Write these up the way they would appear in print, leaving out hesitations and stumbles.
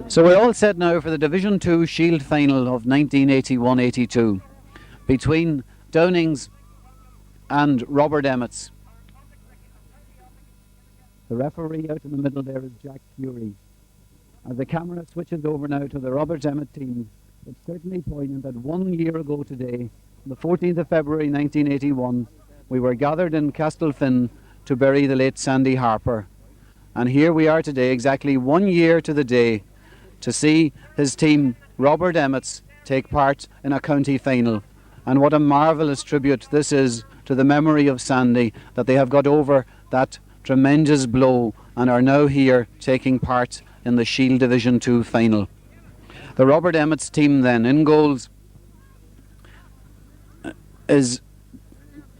So we're all set now for the Division 2 Shield final of 1981-82 between Downings and Robert Emmets. The referee out in the middle there is Jack Fury. As the camera switches over now to the Robert Emmett team, it's certainly poignant that 1 year ago today, the 14th of February 1981, we were gathered in Castlefin to bury the late Sandy Harper. And here we are today, exactly 1 year to the day, to see his team, Robert Emmets, take part in a county final. And what a marvellous tribute this is to the memory of Sandy, that they have got over that tremendous blow and are now here taking part in the Shield Division 2 final. The Robert Emmets team then, in goals is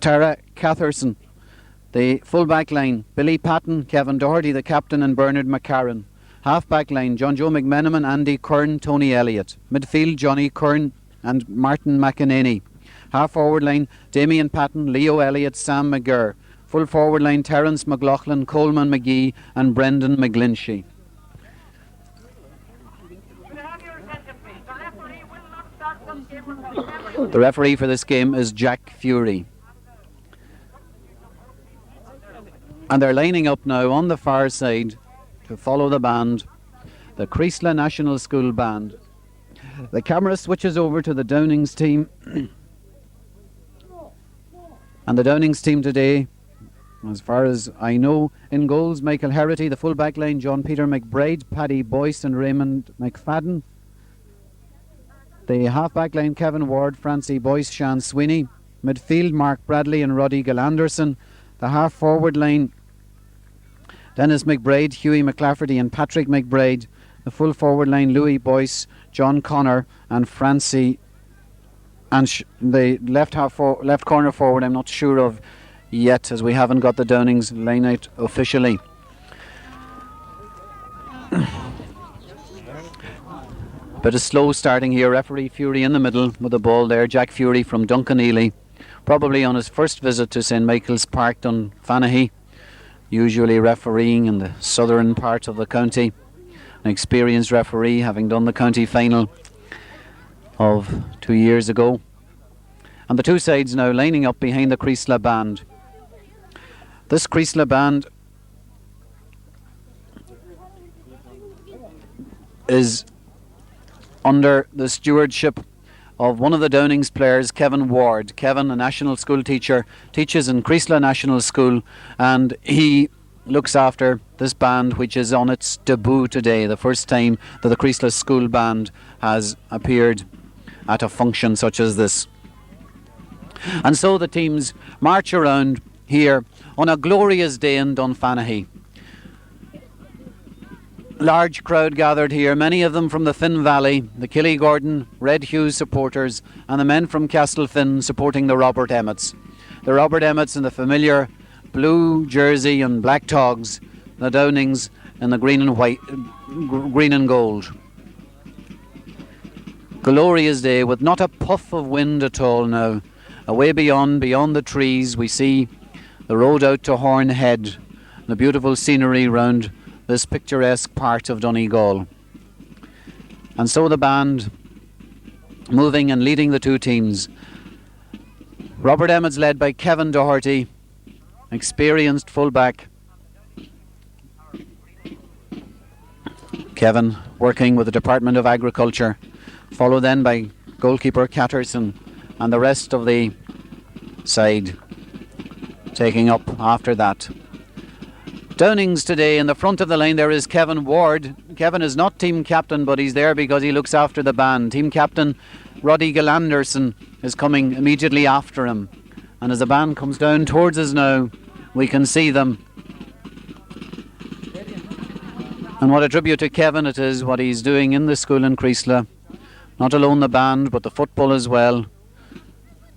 Tara Catherson. The full-back line, Billy Patton, Kevin Doherty, the captain, and Bernard McCarran. Half-back line, John Joe McMenamin, Andy Kern, Tony Elliott. Midfield, Johnny Kern and Martin McEnany. Half-forward line, Damien Patton, Leo Elliott, Sam McGurr. Full-forward line, Terence McLaughlin, Coleman McGee and Brendan McGlinchey. The referee for this game is Jack Fury. And they're lining up now on the far side to follow the band, the Creesla National School Band. The camera switches over to the Downings team. And the Downings team today, as far as I know, in goals, Michael Herity, the full-back line, John Peter McBride, Paddy Boyce and Raymond McFadden. The half-back line, Kevin Ward, Francie Boyce, Sean Sweeney. Midfield, Mark Bradley and Roddy Galanderson. The half-forward line, Dennis McBride, Hughie McClafferty and Patrick McBride. The full-forward line, Louis Boyce, John Connor and Francie. And the left corner forward I'm not sure of yet, as we haven't got the Downings line out officially. Bit of slow starting here. Referee Fury in the middle with the ball there. Jack Fury from Dunfanaghy, probably on his first visit to St Michael's Park, Dunfanaghy, usually refereeing in the southern part of the county. An experienced referee, having done the county final of 2 years ago. And the two sides now lining up behind the Creesla band. This Creesla band is under the stewardship of one of the Downings players, Kevin Ward. Kevin, a national school teacher, teaches in Creesla National School, and he looks after this band, which is on its debut today, the first time that the Creesla School Band has appeared at a function such as this. And so the teams march around here on a glorious day in Dunfanaghy. Large crowd gathered here, many of them from the Finn Valley, the Killygordon, Red Hughes supporters, and the men from Castlefin supporting the Robert Emmets. The Robert Emmets in the familiar blue jersey and black togs, the Downings in the green and white, green and gold. Glorious day with not a puff of wind at all now. Away beyond the trees, we see the road out to Horn Head, the beautiful scenery round this picturesque part of Donegal. And so the band moving and leading the two teams. Robert Emmets led by Kevin Doherty, experienced fullback. Kevin working with the Department of Agriculture, followed then by goalkeeper Catterson and the rest of the side taking up after that. Downings today in the front of the line there is Kevin Ward. Kevin is not team captain, but he's there because he looks after the band. Team captain Roddy Galanderson is coming immediately after him, and as the band comes down towards us now, we can see them. And what a tribute to Kevin it is, what he's doing in the school in Creesla. Not alone the band, but the football as well,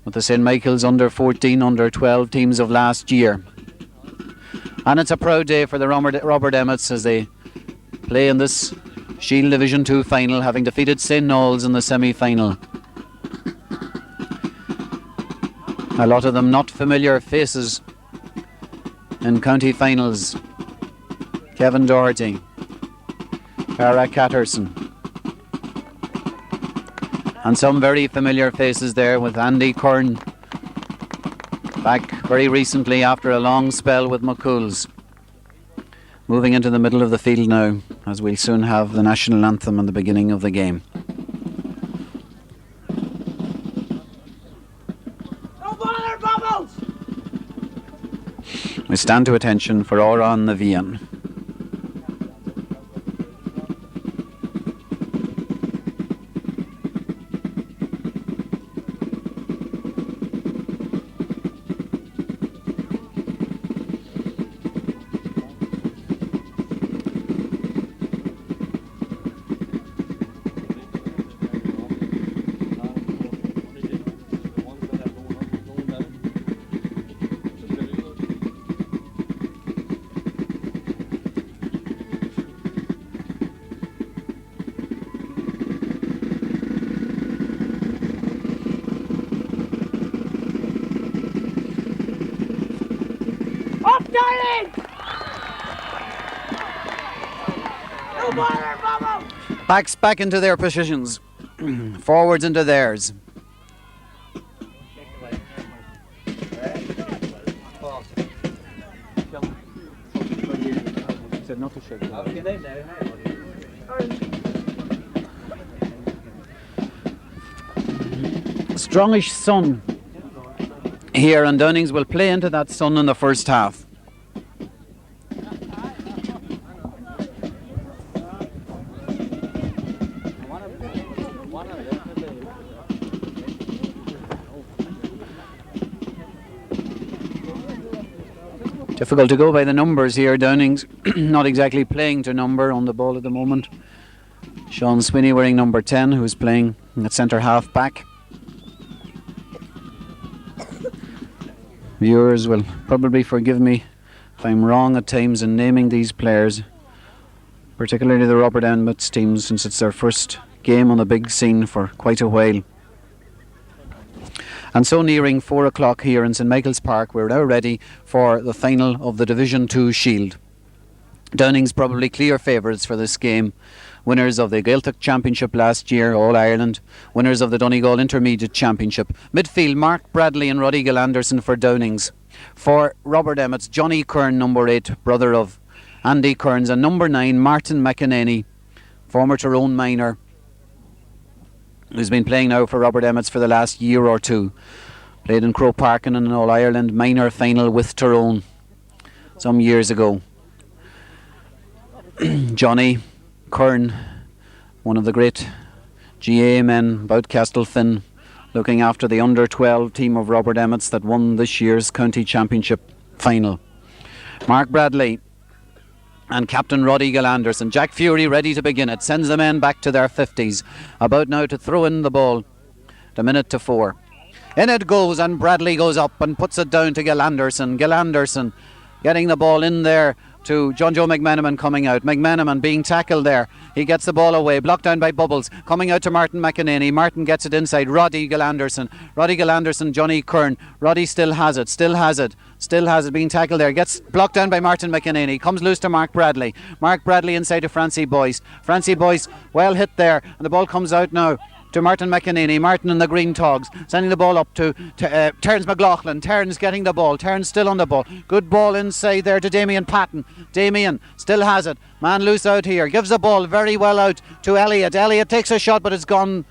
with the St Michael's under 14, under 12 teams of last year. And it's a proud day for the Robert Emmets as they play in this Shield Division 2 final, having defeated St Noel's in the semi-final. A lot of them not familiar faces in county finals. Kevin Doherty, Barra Catterson. And some very familiar faces there with Andy Kern, back very recently after a long spell with McCool's. Moving into the middle of the field now, as we'll soon have the national anthem and the beginning of the game. We stand to attention for Oran Navian. Backs back into their positions. Forwards into theirs. Strongish sun here, and Downings will play into that sun in the first half. Difficult to go by the numbers here. Downings not exactly playing to number on the ball at the moment. Sean Swinney wearing number 10, who's playing at centre half back. Viewers will probably forgive me if I'm wrong at times in naming these players, particularly the Robert Emmets team, since it's their first game on the big scene for quite a while. And so nearing 4 o'clock here in St Michael's Park, we're now ready for the final of the Division 2 Shield. Downings probably clear favourites for this game. Winners of the Gaeltacht Championship last year, All-Ireland. Winners of the Donegal Intermediate Championship. Midfield, Mark Bradley and Roddy Gill-Anderson for Downings. For Robert Emmets, Johnny Kern, number 8, brother of Andy Kearns. And number 9, Martin McEnany, former Tyrone minor, who's been playing now for Robert Emmets for the last year or two. Played in Croke Park in an All-Ireland minor final with Tyrone some years ago. Johnny Kern, one of the great GAA men about Castlefin, looking after the under-12 team of Robert Emmets that won this year's county championship final. Mark Bradley and Captain Roddy Gill-Anderson. Jack Fury ready to begin it. Sends the men back to their 50s. About now to throw in the ball. The minute to 4. In it goes, and Bradley goes up and puts it down to Gill-Anderson. Gill-Anderson getting the ball in there to John Joe McMenamin coming out. McMenamin being tackled there. He gets the ball away, blocked down by Bubbles. Coming out to Martin McEnany. Martin gets it inside. Roddy Gill-Anderson. Roddy Gill-Anderson, Johnny Kern. Roddy still has it, being tackled there. Gets blocked down by Martin McEnany. Comes loose to Mark Bradley. Mark Bradley inside to Francie Boyce. Francie Boyce well hit there, and the ball comes out now to Martin McEnany. Martin and the Green Togs sending the ball up to Terence McLaughlin. Terence getting the ball. Terence still on the ball. Good ball inside there to Damien Patton. Damien still has it. Man loose out here. Gives the ball very well out to Elliott. Elliott takes a shot, but it's gone.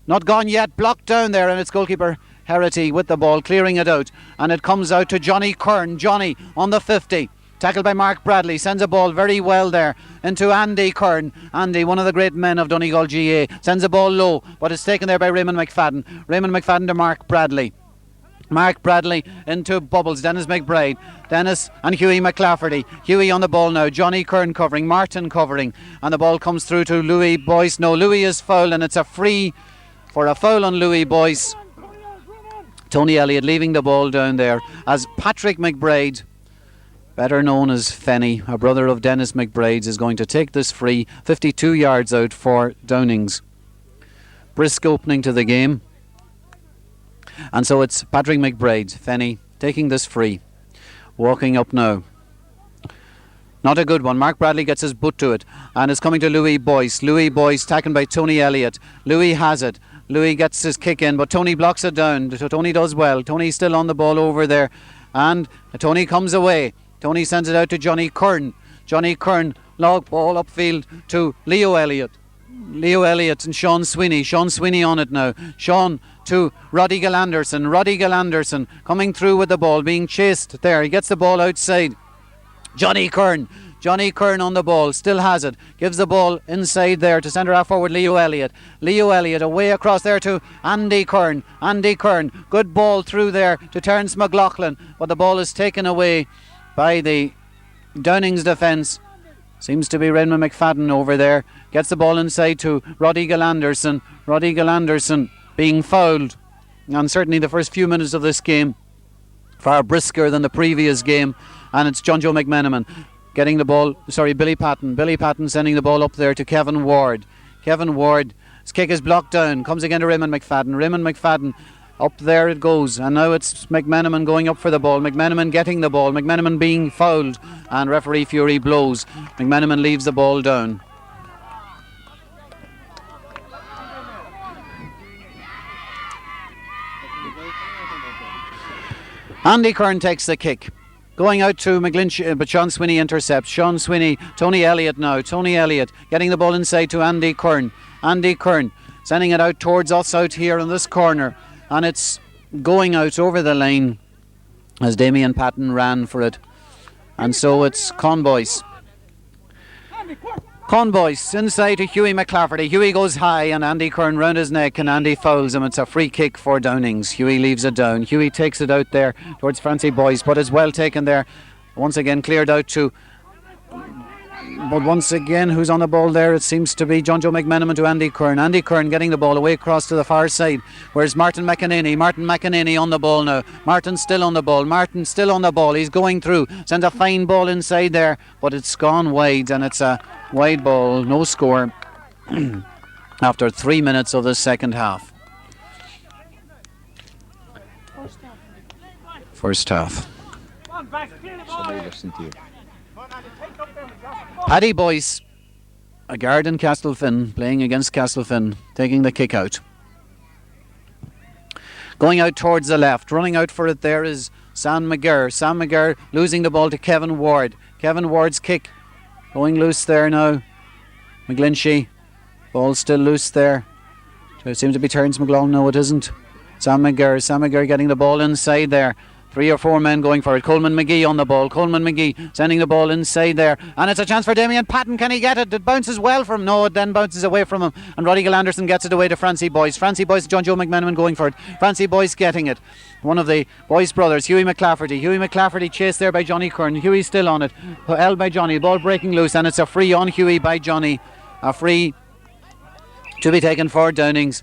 Not gone yet. Blocked down there, and it's goalkeeper Herity with the ball, clearing it out. And it comes out to Johnny Kern. Johnny on the 50. Tackled by Mark Bradley. Sends a ball very well there into Andy Kern. Andy, one of the great men of Donegal GAA, sends a ball low, but it's taken there by Raymond McFadden. Raymond McFadden to Mark Bradley. Mark Bradley into Bubbles. Dennis McBride. Dennis and Hughie McClafferty. Hughie on the ball now. Johnny Kern covering. Martin covering. And the ball comes through to Louis Boyce. No, Louis is fouled, and it's a free for a foul on Louis Boyce. Tony Elliott leaving the ball down there as Patrick McBride, better known as Fenny, a brother of Dennis McBride's, is going to take this free 52 yards out for Downings. Brisk opening to the game. And so it's Patrick McBride, Fenny, taking this free. Walking up now. Not a good one. Mark Bradley gets his butt to it and is coming to Louis Boyce. Louis Boyce taken by Tony Elliott. Louis has it. Louis gets his kick in, but Tony blocks it down. So Tony does well. Tony's still on the ball over there, and Tony comes away. Tony sends it out to Johnny Kern. Johnny Kern, long ball upfield to Leo Elliott. Leo Elliott and Sean Sweeney. Sean Sweeney on it now. Sean to Roddy Galanderson. Roddy Galanderson coming through with the ball, being chased there. He gets the ball outside. Johnny Kern. Johnny Kern on the ball, still has it. Gives the ball inside there to centre half forward Leo Elliott. Leo Elliott away across there to Andy Kern. Andy Kern. Good ball through there to Terence McLaughlin, but the ball is taken away by the Downings defence. Seems to be Raymond McFadden over there. Gets the ball inside to Roddy Galanderson. Roddy Galanderson being fouled. And certainly the first few minutes of this game far brisker than the previous game. And it's John Joe McMenamin getting the ball, Billy Patton. Billy Patton sending the ball up there to Kevin Ward. Kevin Ward, his kick is blocked down, comes again to Raymond McFadden. Raymond McFadden, up there it goes, and now it's McMenamin going up for the ball. McMenamin getting the ball, McMenamin being fouled, and referee Fury blows. McMenamin leaves the ball down. Andy Kern takes the kick. Going out to McGlinch, but Sean Sweeney intercepts. Sean Sweeney, Tony Elliott now. Tony Elliott getting the ball inside to Andy Kern. Andy Kern sending it out towards us out here in this corner. And it's going out over the line as Damien Patton ran for it. And so it's Conboyce. Conboyce inside to Hughie McClafferty. Hughie goes high and Andy Kern round his neck and Andy fouls him. It's a free kick for Downings. Hughie leaves it down. Hughie takes it out there towards Francie Boyce, but it's well taken there. Once again cleared out to... But once again, who's on the ball there? It seems to be John Joe McMenamin to Andy Kern. Andy Kern getting the ball away across to the far side. Where's Martin McEnany? Martin McEnany on the ball now. Martin still on the ball. Martin still on the ball. He's going through. Sends a fine ball inside there, but it's gone wide, and it's a wide ball. No score after 3 minutes of the second half. First half. Paddy Boyce, a guard in Castlefin, playing against Castlefin, taking the kick out. Going out towards the left, running out for it there is Sam McGurr. Sam McGurr losing the ball to Kevin Ward. Kevin Ward's kick going loose there now. McGlinchey, ball still loose there. It seems to be Terence McLaughlin. No, it isn't. Sam McGurr. Sam McGurr getting the ball inside there. 3 or 4 men going for it. Coleman McGee on the ball. Coleman McGee sending the ball inside there. And it's a chance for Damien Patton. Can he get it? It bounces well from him. No, it then bounces away from him. And Roddy Galanderson gets it away to Francie Boyce. Francie Boyce, John Joe McMenamin going for it. Francie Boyce getting it. One of the Boyce brothers, Hughie McClafferty. Hughie McClafferty chased there by Johnny Kern. Hughie still on it. Held by Johnny. Ball breaking loose. And it's a free on Hughie by Johnny. A free to be taken for Downings.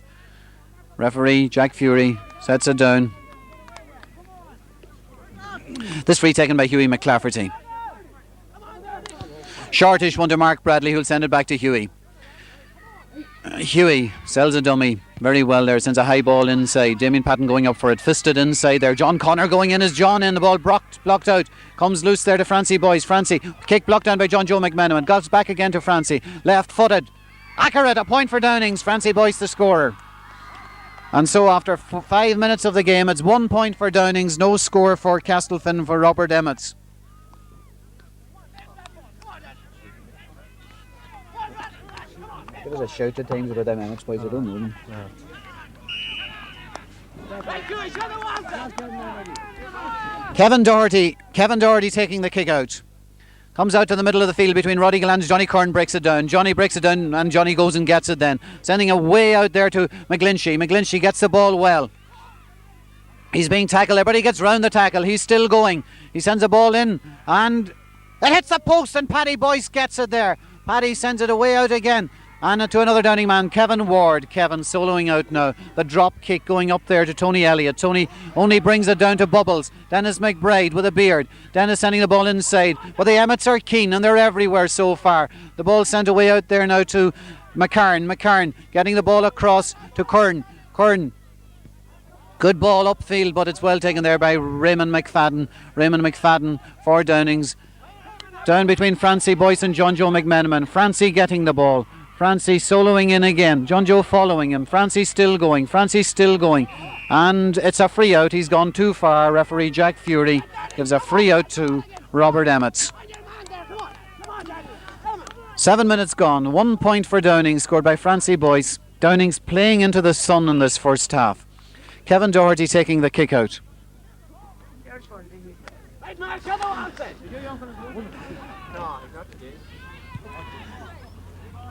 Referee Jack Fury sets it down. This free taken by Hughie McClafferty. Shortish one to Mark Bradley, who'll send it back to Hughie. Hughie sells a dummy very well there, sends a high ball inside. Damien Patton going up for it, fisted inside there. John Connor going in as John in, the ball blocked out. Comes loose there to Francie Boyce. Francie, kick blocked down by John Joe McMenamin. Goes back again to Francie. Left footed. Accurate, a point for Downings. Francie Boyce the scorer. And so after 5 minutes of the game, it's 1 point for Downings, no score for Castlefin for Robert Emmets. Give us a shout at times about them Emmets boys, I don't know them. Kevin Doherty taking the kick out. Comes out to the middle of the field between Roddy Galland and Johnny Kern, breaks it down. Johnny breaks it down and Johnny goes and gets it then. Sending it way out there to McGlinchey. McGlinchey gets the ball well. He's being tackled there, but he gets round the tackle. He's still going. He sends the ball in and it hits the post and Paddy Boyce gets it there. Paddy sends it away out again. And to another Downing man, Kevin Ward. Kevin soloing out now. The drop kick going up there to Tony Elliott. Tony only brings it down to Bubbles. Dennis McBride with a beard. Dennis sending the ball inside. But the Emmets are keen and they're everywhere so far. The ball sent away out there now to McCarn. McCarn getting the ball across to Kern. Kern. Good ball upfield, but it's well taken there by Raymond McFadden. Raymond McFadden for Downings. Down between Francie Boyce and John Joe McMenamin. Francie getting the ball. Francie soloing in again. John Joe following him. Francie still going. Francie still going. And it's a free out. He's gone too far. Referee Jack Fury gives a free out to Robert Emmets. 7 minutes gone. 1 point for Downings, scored by Francie Boyce. Downings playing into the sun in this first half. Kevin Doherty taking the kick out.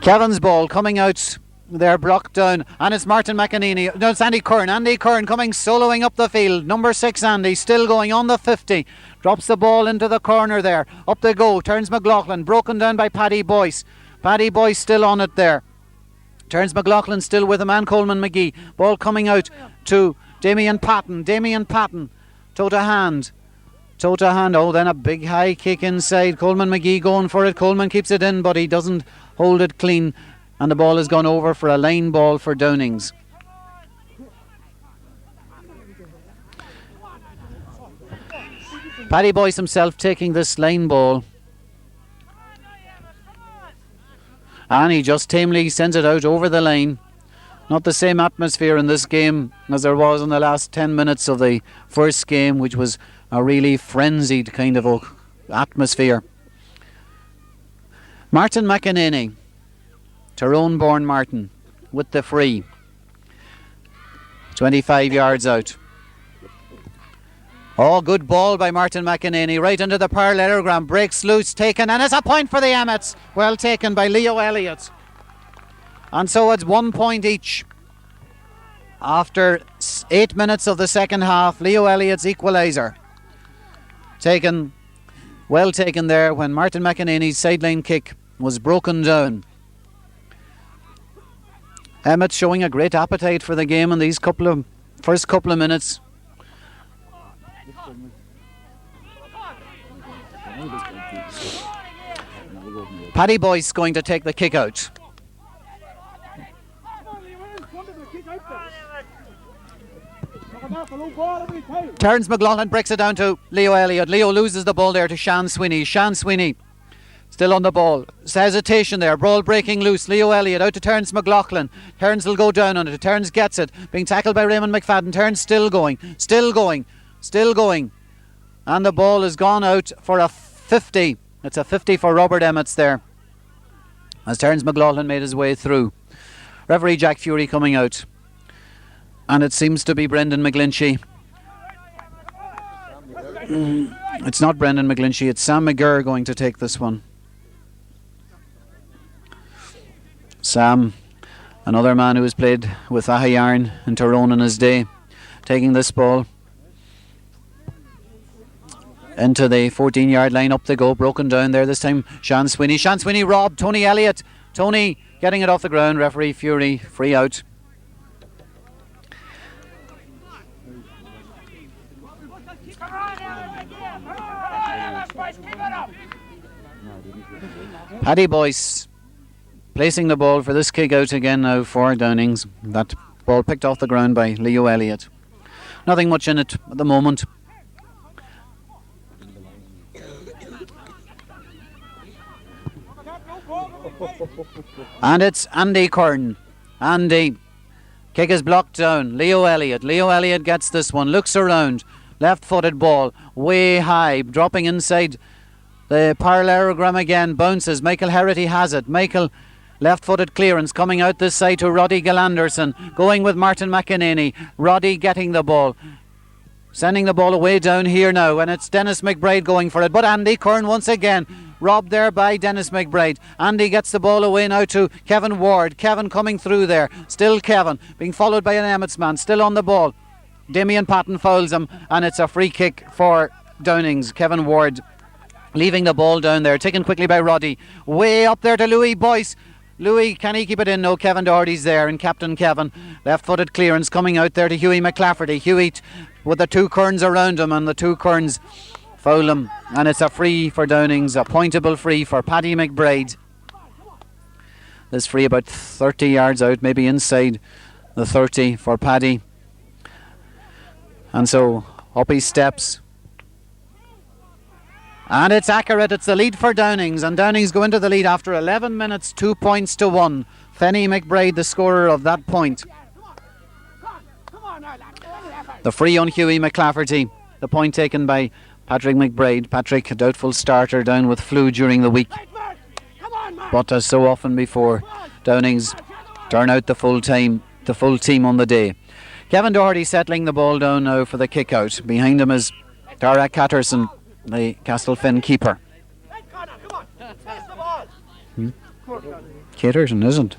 Kevin's ball coming out there, blocked down, and it's Martin McEnany. No, it's Andy Kern. Andy Kern coming soloing up the field. Number 6 Andy still going on the 50. Drops the ball into the corner there. Up they go. Turns McLaughlin. Broken down by Paddy Boyce. Paddy Boyce still on it there. Turns McLaughlin still with him and Coleman McGee. Ball coming out to Damien Patton. Damien Patton. Toe to hand. Toe to hand. Oh, then a big high kick inside. Coleman McGee going for it. Coleman keeps it in, but he doesn't hold it clean. And the ball has gone over for a line ball for Downings. Paddy Boyce himself taking this line ball. And he just tamely sends it out over the line. Not the same atmosphere in this game as there was in the last 10 minutes of the first game, which was a really frenzied kind of atmosphere. Martin McEnany, Tyrone-born Martin, with the free. 25 yards out. Oh, good ball by Martin McEnany, right into the parallelogram, breaks loose, taken, and it's a point for the Emmets. Well taken by Leo Elliott. And so it's 1 point each. After 8 minutes of the second half, Leo Elliott's equaliser. Taken, well taken there when Martin McEnany's sideline kick was broken down. Emmett showing a great appetite for the game in these first couple of minutes. Paddy Boyce going to take the kick out. Terence McLaughlin breaks it down to Leo Elliott. Leo loses the ball there to Sean Sweeney. Sean Sweeney still on the ball. Hesitation there. Ball breaking loose. Leo Elliott out to Terence McLaughlin. Terence will go down on it. Terence gets it. Being tackled by Raymond McFadden. Terence still going. Still going. Still going. And the ball has gone out for a 50. It's a 50 for Robert Emmets there, as Terence McLaughlin made his way through. Referee Jack Fury coming out. And it seems to be Brendan McGlinchey. It's not Brendan McGlinchey, it's Sam McGurr going to take this one. Sam, another man who has played with Ahayarn in Tyrone in his day, taking this ball into the 14-yard line. Up they go, broken down there this time. Sean Sweeney. Sean Sweeney robbed. Tony Elliott. Tony getting it off the ground. Referee Fury, free out. Paddy Boyce placing the ball for this kick out again now for Downings. That ball picked off the ground by Leo Elliott. Nothing much in it at the moment. And it's Andy Kern. Andy, kick is blocked down. Leo Elliott. Leo Elliott gets this one, looks around. Left-footed ball, way high, dropping inside the parallelogram again, bounces. Michael Herity has it. Michael, left-footed clearance coming out this side to Roddy Gallanderson, going with Martin McEnany. Roddy getting the ball, sending the ball away down here now, and it's Dennis McBride going for it. But Andy Kern once again, robbed there by Dennis McBride. Andy gets the ball away now to Kevin Ward. Kevin coming through there. Still Kevin, being followed by an Emmets man, still on the ball. Damien Patton fouls him, and it's a free kick for Downings. Kevin Ward leaving the ball down there, taken quickly by Roddy. Way up there to Louis Boyce. Louis, can he keep it in? No, Kevin Doherty's there, and Captain Kevin. Left-footed clearance coming out there to Hughie McClafferty. Hughie with the two Kerns around him, and the two Kerns foul him, and it's a free for Downings, a pointable free for Paddy McBride. This free about 30 yards out, maybe inside the 30 for Paddy. And so up he steps, And it's accurate. It's the lead for Downings, and Downings go into the lead after 11 minutes, 2 points to 1. Fenny McBride, the scorer of that point. The free on Hughie McClafferty. The point taken by Patrick McBride. Patrick, a doubtful starter, down with flu during the week. But as so often before, Downings turn out the full team on the day. Kevin Doherty settling the ball down now for the kick out. Behind him is Tara Catterson, the Castlefin keeper. Caterson isn't.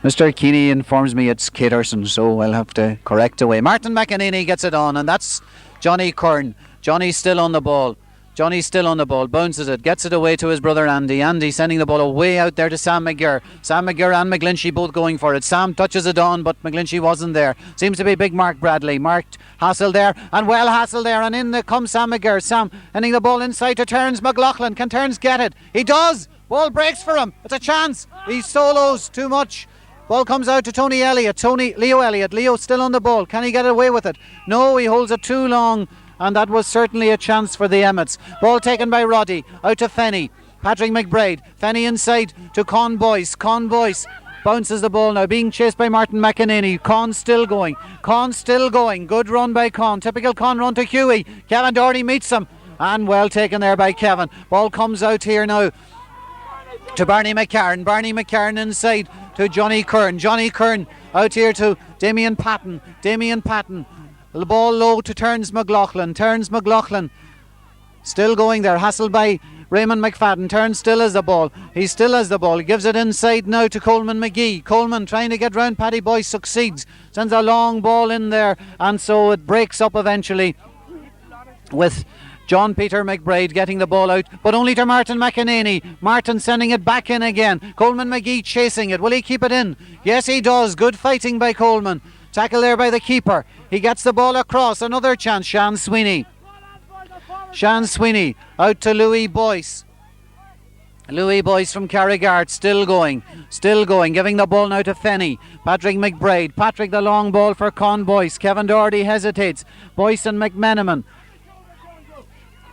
Mr. Keeney informs me it's Caterson, so I'll have to correct away. Martin McEnany gets it on, and that's Johnny Kern. Johnny's still on the ball. Bounces it, gets it away to his brother Andy. Andy sending the ball away out there to Sam McGirr. Sam McGirr and McGlinchey both going for it. Sam touches it on, but McGlinchey wasn't there. Seems to be big Mark Bradley. Mark hassled there, and well hassled there, and in comes Sam McGirr. Sam ending the ball inside to Terence McLaughlin. Can Terence get it? He does! Ball breaks for him. It's a chance. He solos too much. Ball comes out to Tony Elliott. Leo Elliott. Leo still on the ball. Can he get away with it? No, he holds it too long. And that was certainly a chance for the Emmets. Ball taken by Roddy. Out to Fenny. Patrick McBride. Fenny inside to Con Boyce. Con Boyce bounces the ball now. Being chased by Martin McEnany. Con still going. Good run by Con. Typical Con run to Hughie. Kevin Doherty meets him. And well taken there by Kevin. Ball comes out here now to Barney McCarran. Barney McCarran inside to Johnny Kern. Johnny Kern out here to Damien Patton. The ball low to Terence McLaughlin. Terence McLaughlin still going there. Hassled by Raymond McFadden. Terence still has the ball. He still has the ball. He gives it inside now to Coleman McGee. Coleman trying to get round Paddy Boyce succeeds. Sends a long ball in there, and so it breaks up eventually with John Peter McBride getting the ball out, but only to Martin McEnany. Martin sending it back in again. Coleman McGee chasing it. Will he keep it in? Yes, he does. Good fighting by Coleman. Tackle there by the keeper. He gets the ball across. Another chance. Sean Sweeney out to Louis Boyce. Louis Boyce from Carrigart still going, giving the ball now to Fenny. Patrick McBride. Patrick the long ball for Con Boyce. Kevin Doherty hesitates. Boyce and McMenamin.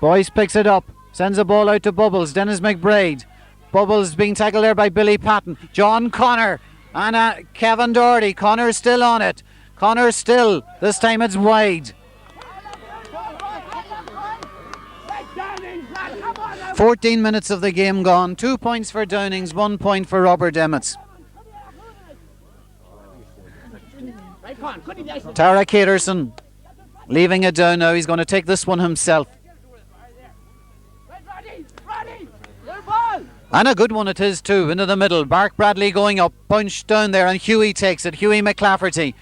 Boyce picks it up, sends the ball out to Bubbles. Dennis McBride. Bubbles being tackled there by Billy Patton. John Connor and Kevin Doherty. Connor still on it. Connor still. This time it's wide. 14 minutes of the game gone. 2 points for Downings, 1 point for Robert Emmets. Tara Caterson leaving it down now. He's going to take this one himself. And a good one it is too, into the middle. Mark Bradley going up, punched down there, and Hughie takes it. Hughie McClafferty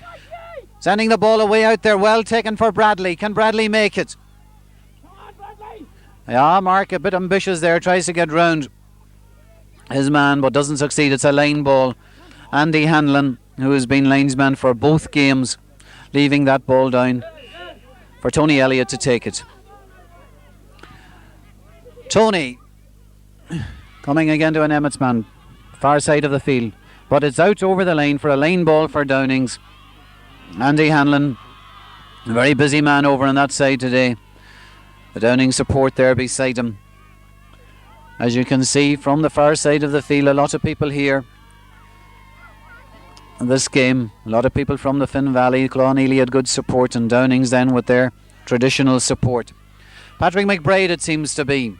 sending the ball away out there. Well taken for Bradley. Can Bradley make it? Yeah, Mark a bit ambitious there, tries to get round his man but doesn't succeed. It's a line ball. Andy Hanlon, who has been linesman for both games, leaving that ball down for Tony Elliott to take it. Tony coming again to an Emmets man, far side of the field, but it's out over the line for a line ball for Downings. Andy Hanlon, a very busy man over on that side today. The Downing support there beside him. As you can see from the far side of the field, a lot of people here in this game. A lot of people from the Finn Valley. Clonneely had good support, and Downings then with their traditional support. Patrick McBride, it seems to be.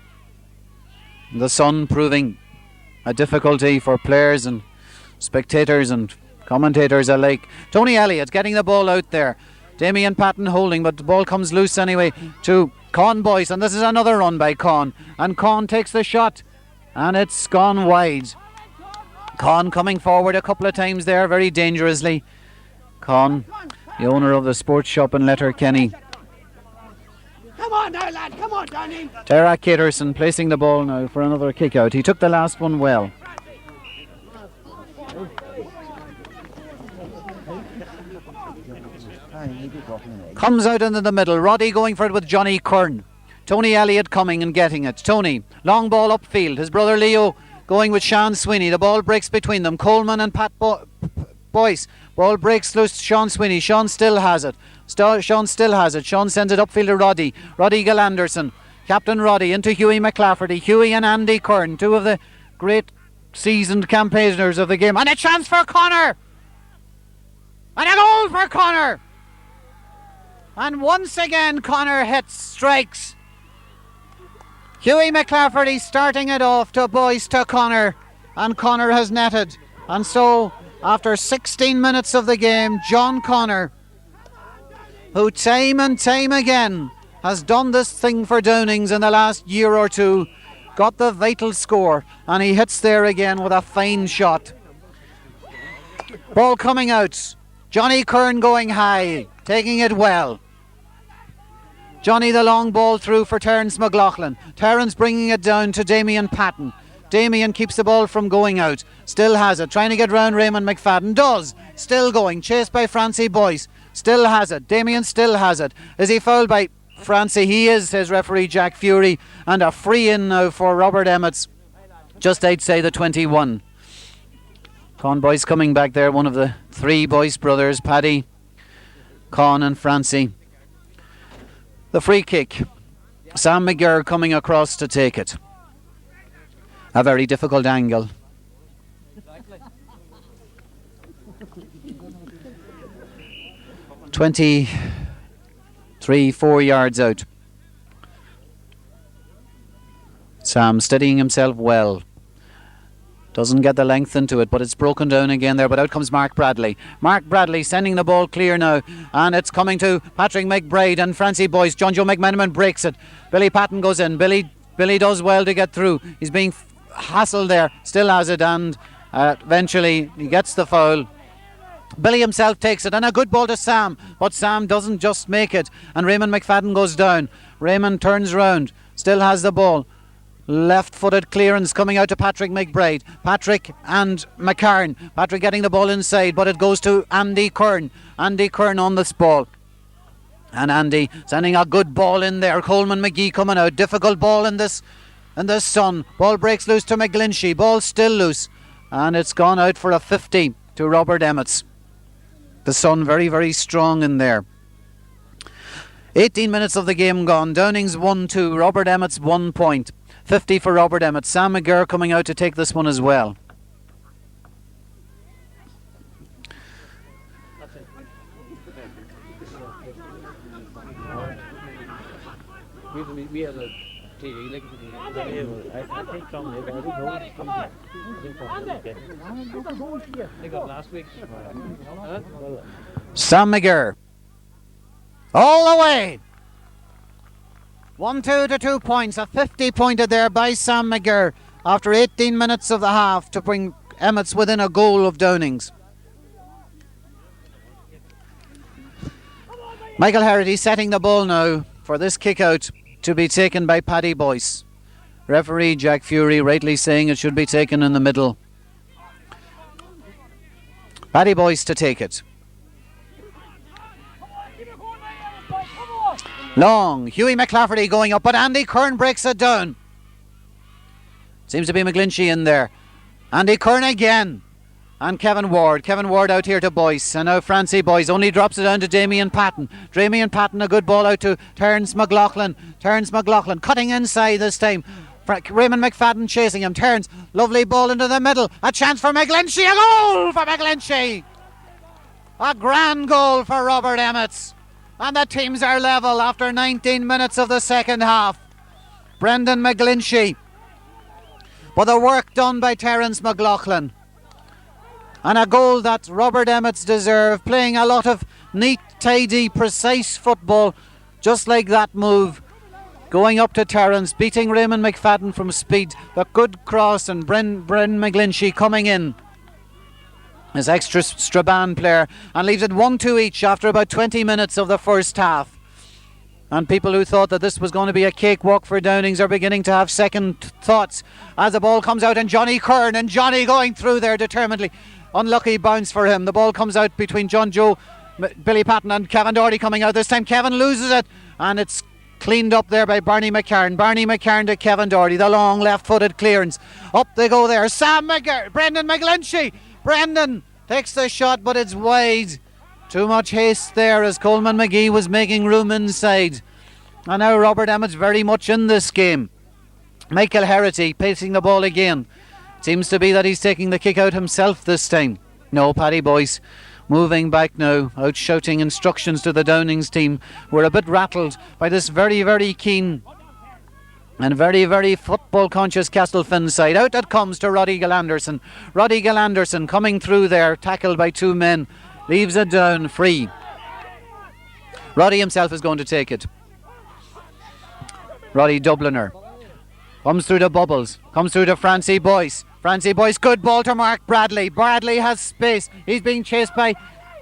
The sun proving a difficulty for players and spectators and commentators alike. Tony Elliott getting the ball out there. Damien Patton holding, but the ball comes loose anyway to Con Boyce, and this is another run by Con, and Con takes the shot and it's gone wide. Con coming forward a couple of times there very dangerously. Con, the owner of the sports shop in Letterkenny. Come on now, lad, come on, Danny. Tara Caterson placing the ball now for another kick out. He took the last one well. Comes out into the middle. Roddy going for it with Johnny Kern. Tony Elliott coming and getting it. Tony, long ball upfield. His brother Leo going with Sean Sweeney. The ball breaks between them. Coleman and Pat Boyce. Ball breaks loose. Sean Sweeney. Sean still has it. Sean sends it upfield to Roddy. Roddy Galanderson. Captain Roddy into Hughie McClafferty. Hughie and Andy Kern, two of the great seasoned campaigners of the game. And a chance for Connor! And a goal for Connor! And once again Connor hits, strikes. Hughie McClafferty starting it off to Boyce to Connor. And Connor has netted. And so, after 16 minutes of the game, John Connor, who time and time again has done this thing for Downings in the last year or two, got the vital score, and he hits there again with a fine shot. Ball coming out. Johnny Kern going high, taking it well. Johnny the long ball through for Terence McLaughlin. Terence bringing it down to Damien Patton. Damien keeps the ball from going out. Still has it, trying to get round Raymond McFadden. Does. Still going, chased by Francie Boyce. Still has it. Damien still has it. Is he fouled by Francie? He is, says referee Jack Fury. And a free in now for Robert Emmets, just outside the 21. Con Boyce coming back there, one of the three Boyce brothers, Paddy, Con and Francie. The free kick. Sam McGurr coming across to take it. A very difficult angle. .23, 4 yards out. Sam steadying himself well. Doesn't get the length into it, but it's broken down again there. But out comes Mark Bradley. Mark Bradley sending the ball clear now. And it's coming to Patrick McBride and Francie Boyce. John Joe McMenamin breaks it. Billy Patton goes in. Billy does well to get through. He's being hassled there. Still has it, and eventually he gets the foul. Billy himself takes it, and a good ball to Sam. But Sam doesn't just make it. And Raymond McFadden goes down. Raymond turns round. Still has the ball. Left-footed clearance coming out to Patrick McBride. Patrick and McCarn. Patrick getting the ball inside, but it goes to Andy Kern. Andy Kern on this ball. And Andy sending a good ball in there. Coleman McGee coming out. Difficult ball in this sun. Ball breaks loose to McGlinchey. Ball still loose. And it's gone out for a 50 to Robert Emmets. The sun very, very strong in there. 18 minutes of the game gone. Downings 1-2. Robert Emmets 1 point. 50 for Robert Emmett. Sam McGurr coming out to take this one as well. Sam McGurr. All the way. 1-2 to 2 points. A 50 pointed there by Sam McGurr after 18 minutes of the half to bring Emmets within a goal of Downings. Michael Harity setting the ball now for this kick out to be taken by Paddy Boyce. Referee Jack Fury rightly saying it should be taken in the middle. Paddy Boyce to take it. Long, Hughie McClafferty going up, but Andy Kern breaks it down. Seems to be McGlinchey in there. Andy Kern again. And Kevin Ward out here to Boyce. And now Francie Boyce only drops it down to Damien Patton. Damien Patton, a good ball out to Terence McLaughlin. Terence McLaughlin cutting inside this time. Raymond McFadden chasing him. Terence, lovely ball into the middle. A chance for McGlinchey. A goal for McGlinchey. A grand goal for Robert Emmets. And the teams are level after 19 minutes of the second half. Brendan McGlinchey. But the work done by Terence McLaughlin. And a goal that Robert Emmets deserved. Playing a lot of neat, tidy, precise football. Just like that move. Going up to Terence, beating Raymond McFadden from speed. The good cross, and Bren McGlinchey coming in. His extra Strabane player, and leaves it 1-2 each after about 20 minutes of the first half. And people who thought that this was going to be a cakewalk for Downings are beginning to have second thoughts as the ball comes out, and Johnny Kern, and Johnny going through there determinedly. Unlucky bounce for him. The ball comes out between John Joe, Billy Patton and Kevin Doherty coming out. This time Kevin loses it, and it's cleaned up there by Barney McCarn. Barney McCarn to Kevin Doherty. The long left-footed clearance. Up they go there. Sam McGurr, Brendan McGlinchey. Brendan takes the shot, but it's wide. Too much haste there as Coleman McGee was making room inside. And now Robert Emmets very much in this game. Michael Herity pacing the ball again. Seems to be that he's taking the kick out himself this time. No, Paddy boys moving back now, out shouting instructions to the Downings team. We're a bit rattled by this very, very keen and very, very football conscious Castlefin side. Out it comes to Roddy Galanderson. Roddy Galanderson coming through there, tackled by two men, leaves it down free. Roddy himself is going to take it. Roddy Dubliner comes through the bubbles, comes through to Francie Boyce. Francie Boyce, good ball to Mark Bradley. Bradley has space. He's being chased by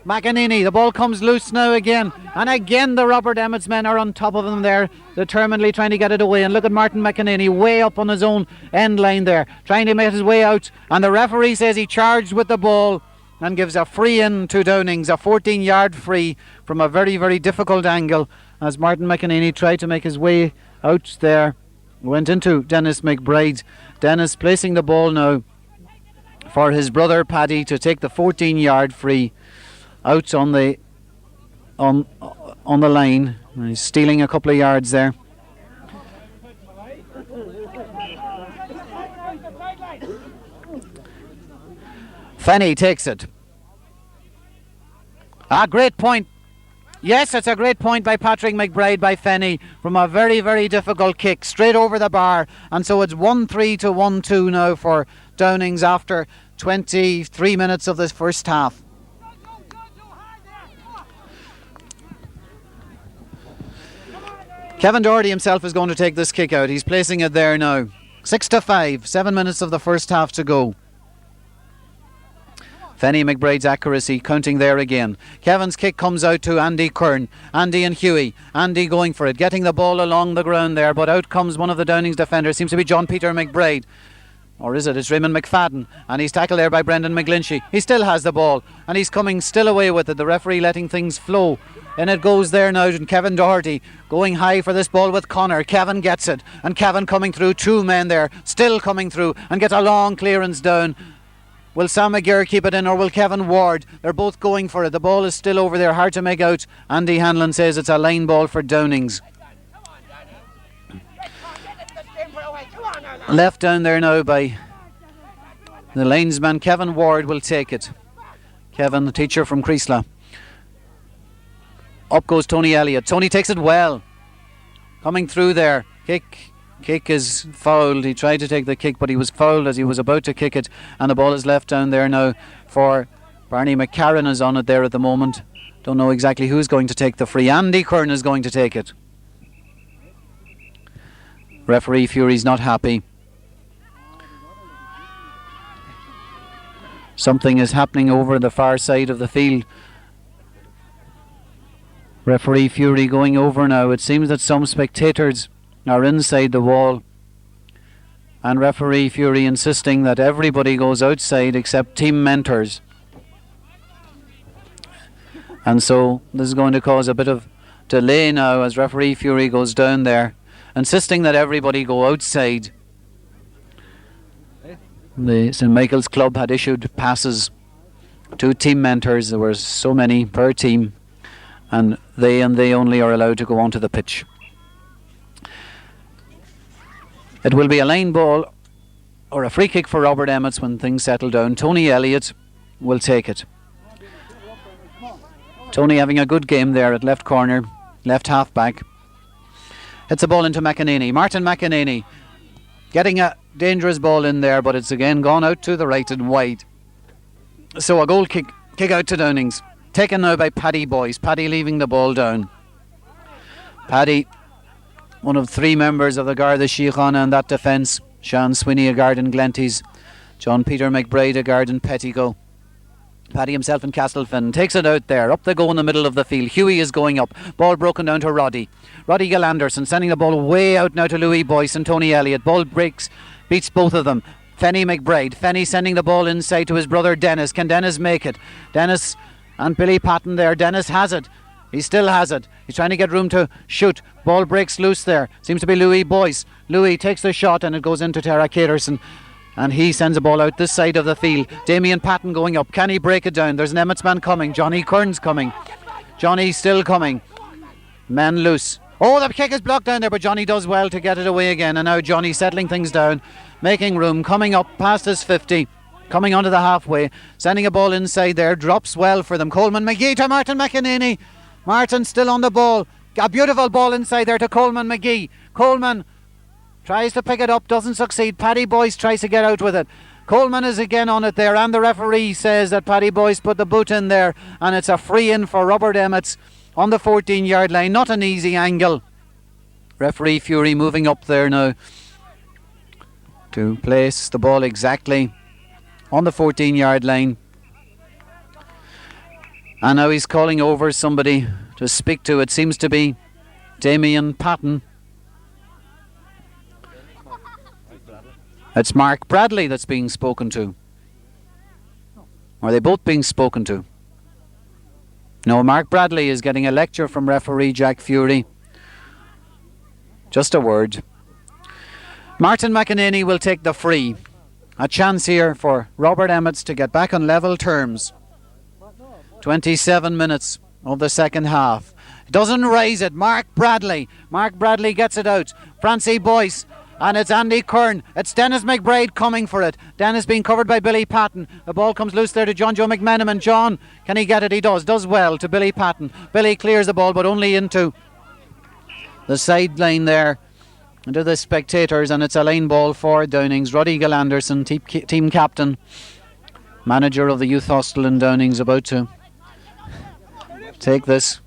McEnany. The ball comes loose now again. And again the Robert Emmets men are on top of him there, determinedly trying to get it away. And look at Martin McEnany way up on his own end line there, trying to make his way out. And the referee says he charged with the ball and gives a free in to Downings, a 14-yard free from a very, very difficult angle as Martin McEnany tried to make his way out there. Went into Dennis McBride. Dennis placing the ball now for his brother Paddy to take the 14-yard free out on the line. He's stealing a couple of yards there. Fenny takes it. Great point. Yes, it's a great point by Patrick McBride by Fenny from a very, very difficult kick straight over the bar. And so it's 1-3 to 1-2 now for Downings after 23 minutes of this first half. Kevin Doherty himself is going to take this kick out. He's placing it there now. 6-5, 7 minutes of the first half to go. Fenny McBride's accuracy counting there again. Kevin's kick comes out to Andy Kern. Andy and Hughie. Andy going for it, getting the ball along the ground there, but out comes one of the Downings defenders. Seems to be John Peter McBride. Or is it? It's Raymond McFadden. And he's tackled there by Brendan McGlinchey. He still has the ball and he's coming still away with it. The referee letting things flow. And it goes there now to Kevin Doherty going high for this ball with Connor. Kevin gets it and Kevin coming through. Two men there still coming through and gets a long clearance down. Will Sam McGear keep it in or will Kevin Ward? They're both going for it. The ball is still over there, hard to make out. Andy Hanlon says it's a line ball for Downings. Left down there now by the linesman. Kevin Ward will take it. Kevin, the teacher from Creeslough. Up goes Tony Elliott. Tony takes it well. Coming through there. Kick is fouled. He tried to take the kick, but he was fouled as he was about to kick it, and the ball is left down there now for Barney McCarran is on it there at the moment. Don't know exactly who's going to take the free. Andy Kern is going to take it. Referee Fury's not happy. Something is happening over the far side of the field. Referee Fury going over now. It seems that some spectators are inside the wall, and referee Fury insisting that everybody goes outside except team mentors, and so this is going to cause a bit of delay now as referee Fury goes down there insisting that everybody go outside. The St Michael's Club had issued passes to team mentors. There were so many per team, and they only are allowed to go onto the pitch. It will be a line ball or a free kick for Robert Emmets when things settle down. Tony Elliott will take it. Tony having a good game there at left corner, left half back. Hits a ball into McEnany. Martin McEnany getting a dangerous ball in there, but it's again gone out to the right and wide. So a goal kick out to Downings. Taken now by Paddy Boyce. Paddy leaving the ball down. Paddy, one of three members of the Garda Síochána in that defence. Sean Sweeney, a guard in Glenties. John Peter McBride, a guard in Pettigo. Paddy himself in Castlefin takes it out there. Up they go in the middle of the field. Hughie is going up. Ball broken down to Roddy. Roddy Galanderson sending the ball way out now to Louis Boyce and Tony Elliott. Ball breaks, beats both of them. Fenny McBride. Fenny sending the ball inside to his brother Dennis. Can Dennis make it? Dennis and Billy Patton there. Dennis has it. He still has it. He's trying to get room to shoot. Ball breaks loose there. Seems to be Louis Boyce. Louis takes the shot and it goes into Tara Caterson. And he sends a ball out this side of the field. Damien Patton going up. Can he break it down? There's an Emmets man coming. Johnny Kern's coming. Johnny still coming. Man loose. Oh, the kick is blocked down there, but Johnny does well to get it away again. And now Johnny settling things down, making room, coming up past his 50, coming onto the halfway, sending a ball inside there, drops well for them. Coleman McGee to Martin McEnany. Martin still on the ball. A beautiful ball inside there to Coleman McGee. Coleman tries to pick it up, doesn't succeed. Paddy Boyce tries to get out with it. Coleman is again on it there, and the referee says that Paddy Boyce put the boot in there, and it's a free in for Robert Emmets on the 14-yard line. Not an easy angle. Referee Fury moving up there now to place the ball exactly on the 14-yard line. And now he's calling over somebody to speak to. It seems to be Damien Patton. It's Mark Bradley that's being spoken to. Are they both being spoken to? No, Mark Bradley is getting a lecture from referee Jack Fury. Just a word. Martin McEnany will take the free. A chance here for Robert Emmets to get back on level terms. 27 minutes of the second half. Doesn't raise it. Mark Bradley. Mark Bradley gets it out. Francie Boyce. And it's Andy Kern. It's Dennis McBride coming for it. Dennis being covered by Billy Patton. The ball comes loose there to John Joe McMenamin. John, can he get it? He does. Does well to Billy Patton. Billy clears the ball, but only into the sideline there, into the spectators, and it's a line ball for Downings. Roddy Gill-Anderson, team captain, manager of the youth hostel in Downings, about to take this.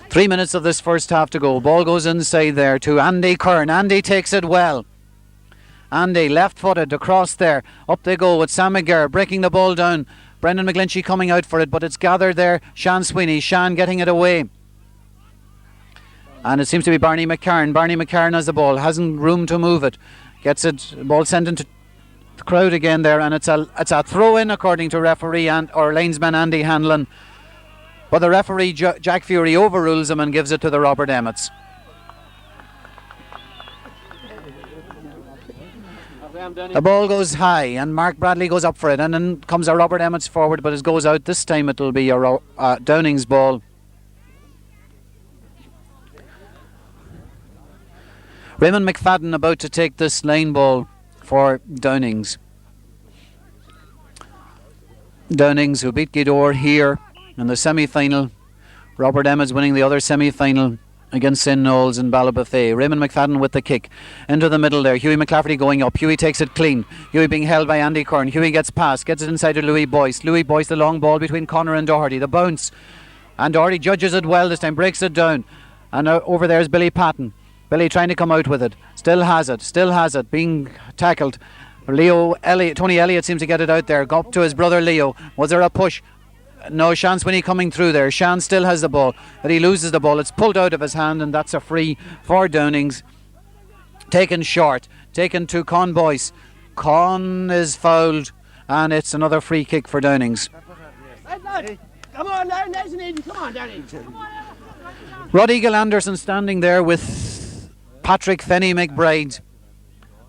3 minutes of this first half to go. Ball goes inside there to Andy Kern. Andy takes it well. Andy left-footed across there. Up they go with Sam McGarr breaking the ball down. Brendan McGlinchey coming out for it, but it's gathered there. Sean Sweeney. Sean getting it away. And it seems to be Barney McCarn. Barney McCarn has the ball. Hasn't room to move it. Gets it. Ball sent into the crowd again there, and it's a throw-in according to referee or linesman Andy Hanlon. But the referee Jack Fury overrules him and gives it to the Robert Emmets. The ball goes high and Mark Bradley goes up for it, and then comes a Robert Emmets forward, but it goes out. This time it'll be a Downings ball. Raymond McFadden about to take this line ball for Downings. Downings, who beat Gidor here in the semi-final. Robert Emmets winning the other semi-final against St. Knowles in Ballabafay. Raymond McFadden with the kick into the middle there. Hughie McClafferty going up. Hughie takes it clean. Hughie being held by Andy Kern. Hughie gets past, gets it inside to Louis Boyce. Louis Boyce, the long ball between Connor and Doherty. The bounce, and Doherty judges it well this time, breaks it down, and over there is Billy Patton. Billy trying to come out with it. Still has it, being tackled. Tony Elliott seems to get it out there. Go up to his brother Leo. Was there a push? No, Sean Sweeney coming through there. Sean still has the ball, but he loses the ball. It's pulled out of his hand, and that's a free for Downings. Taken short, taken to Con Boyce. Con is fouled, and it's another free kick for Downings. Come on, Downings. Come on, Downings. Roddy Gill-Anderson standing there with Patrick Fenny McBride.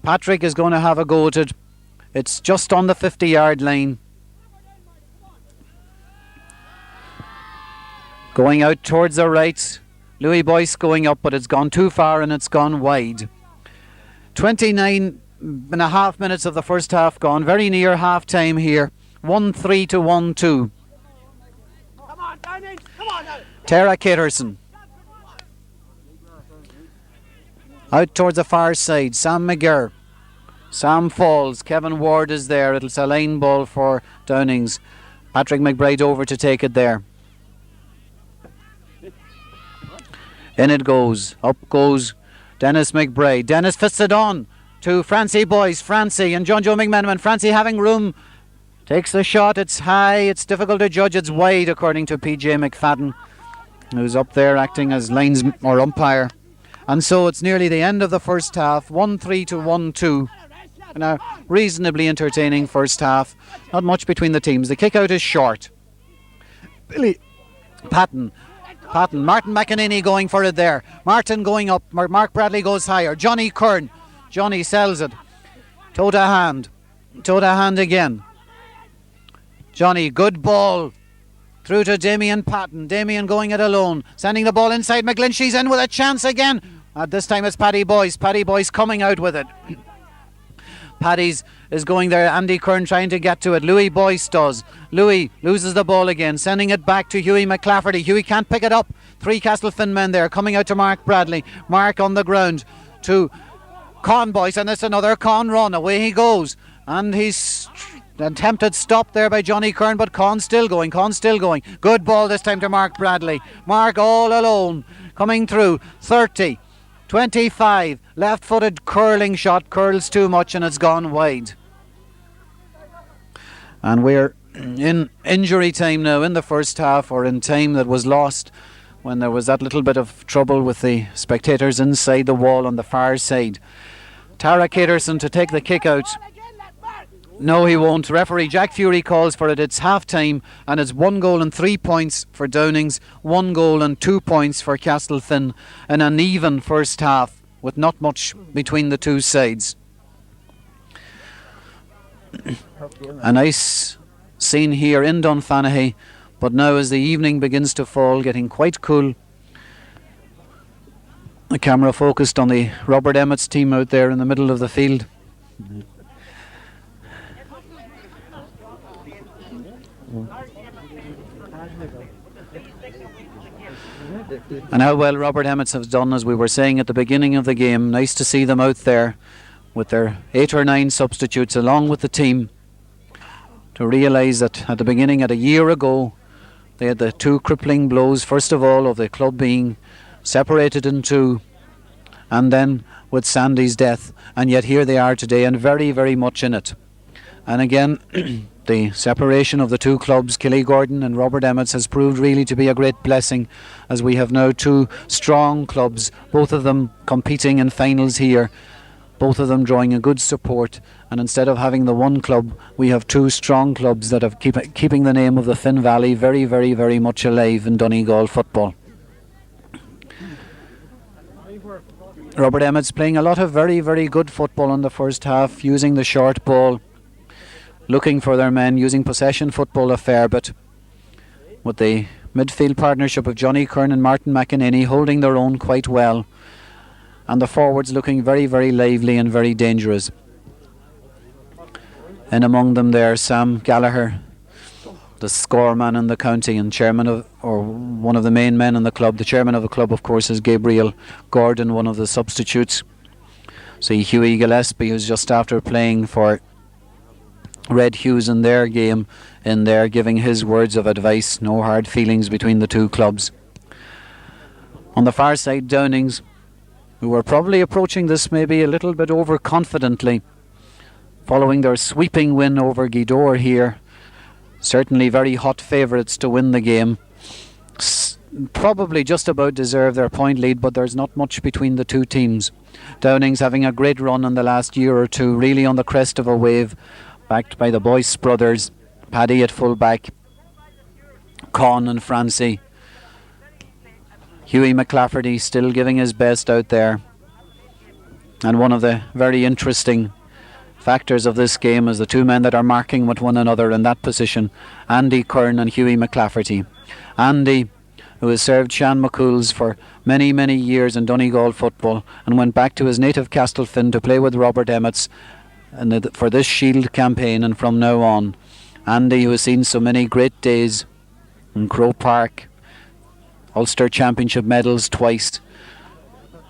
Patrick is going to have a go at it. It's just on the 50-yard line. Going out towards the right. Louis Boyce going up, but it's gone too far and it's gone wide. 29 and a half minutes of the first half gone. Very near half time here. 1-3 to 1-2. Come on, Downings. Come on, now. Tara Caterson. Out towards the far side. Sam McGirr. Sam falls. Kevin Ward is there. It's a line ball for Downings. Patrick McBride over to take it there. In it goes. Up goes Dennis McBride. Dennis fits it on to Francie Boyce. Francie and John Joe McMenamin. Francie having room. Takes the shot. It's high. It's difficult to judge. It's wide according to PJ McFadden, who's up there acting as lines or umpire. And so it's nearly the end of the first half. 1-3 to 1-2. And a reasonably entertaining first half. Not much between the teams. The kick out is short. Billy Patton. Martin McEnany going for it there. Martin going up. Mark Bradley goes higher. Johnny Kern. Johnny sells it. Toe to hand. Toe to hand again. Johnny, good ball. Through to Damien Patton. Damien going it alone. Sending the ball inside. McGlinchey's in with a chance again. This time it's Paddy Boyce. Paddy Boyce coming out with it. Paddy's is going there. Andy Kern trying to get to it. Louis Boyce does. Louis loses the ball again, sending it back to Hughie McClafferty. Hughie can't pick it up. 3 Castlefin men there coming out to Mark Bradley. Mark on the ground to Con Boyce, and it's another Con run. Away he goes, and he's attempted stop there by Johnny Kern, but Con's still going. Good ball this time to Mark Bradley. Mark all alone coming through. 30, 25, left-footed curling shot, curls too much and it's gone wide. And we're in injury time now in the first half, or in time that was lost when there was that little bit of trouble with the spectators inside the wall on the far side. Tara Caterson to take the kick out. No, he won't. Referee Jack Fury calls for it. It's half time, and it's 1 goal and 3 points for Downings, 1 goal and 2 points for Castlefin, and an even first half with not much between the two sides. A nice scene here in Dunfanaghy, but now as the evening begins to fall, getting quite cool, the camera focused on the Robert Emmets team out there in the middle of the field. And how well Robert Emmets has done, as we were saying at the beginning of the game. Nice to see them out there with their 8 or 9 substitutes along with the team, to realise that at the beginning, at a year ago, they had the 2 crippling blows, first of all of the club being separated in 2, and then with Sandy's death, and yet here they are today, and very, very much in it. And again, the separation of the 2 clubs, Killygordon and Robert Emmets, has proved really to be a great blessing, as we have now 2 strong clubs, both of them competing in finals here, both of them drawing a good support, and instead of having the 1 club, we have 2 strong clubs that are keeping the name of the Finn Valley very, very, very much alive in Donegal football. Robert Emmets playing a lot of very, very good football in the first half, using the short ball, looking for their men, using possession football a fair bit, with the midfield partnership of Johnny Kern and Martin McEnany holding their own quite well, and the forwards looking very, very lively and very dangerous. And among them there, Sam Gallagher, the scoreman in the county and chairman of, or one of the main men in the club. The chairman of the club, of course, is Gabriel Gordon, one of the substitutes. See Hughie Gillespie, who's just after playing for Red Hughes in their game in there, giving his words of advice. No hard feelings between the 2 clubs. On the far side, Downings, who were probably approaching this maybe a little bit overconfidently, following their sweeping win over Gweedore here. Certainly very hot favourites to win the game. Probably just about deserve their point lead, but there's not much between the 2 teams. Downings having a great run in the last year or 2, really on the crest of a wave, backed by the Boyce brothers, Paddy at full back, Con and Francie. Hughie McClafferty still giving his best out there. And one of the very interesting factors of this game is the 2 men that are marking with one another in that position, Andy Kern and Hughie McClafferty. Andy, who has served Sean McCool's for many, many years in Donegal football, and went back to his native Castlefin to play with Robert Emmets for this Shield campaign and from now on. Andy, who has seen so many great days in Croke Park, Ulster Championship medals twice,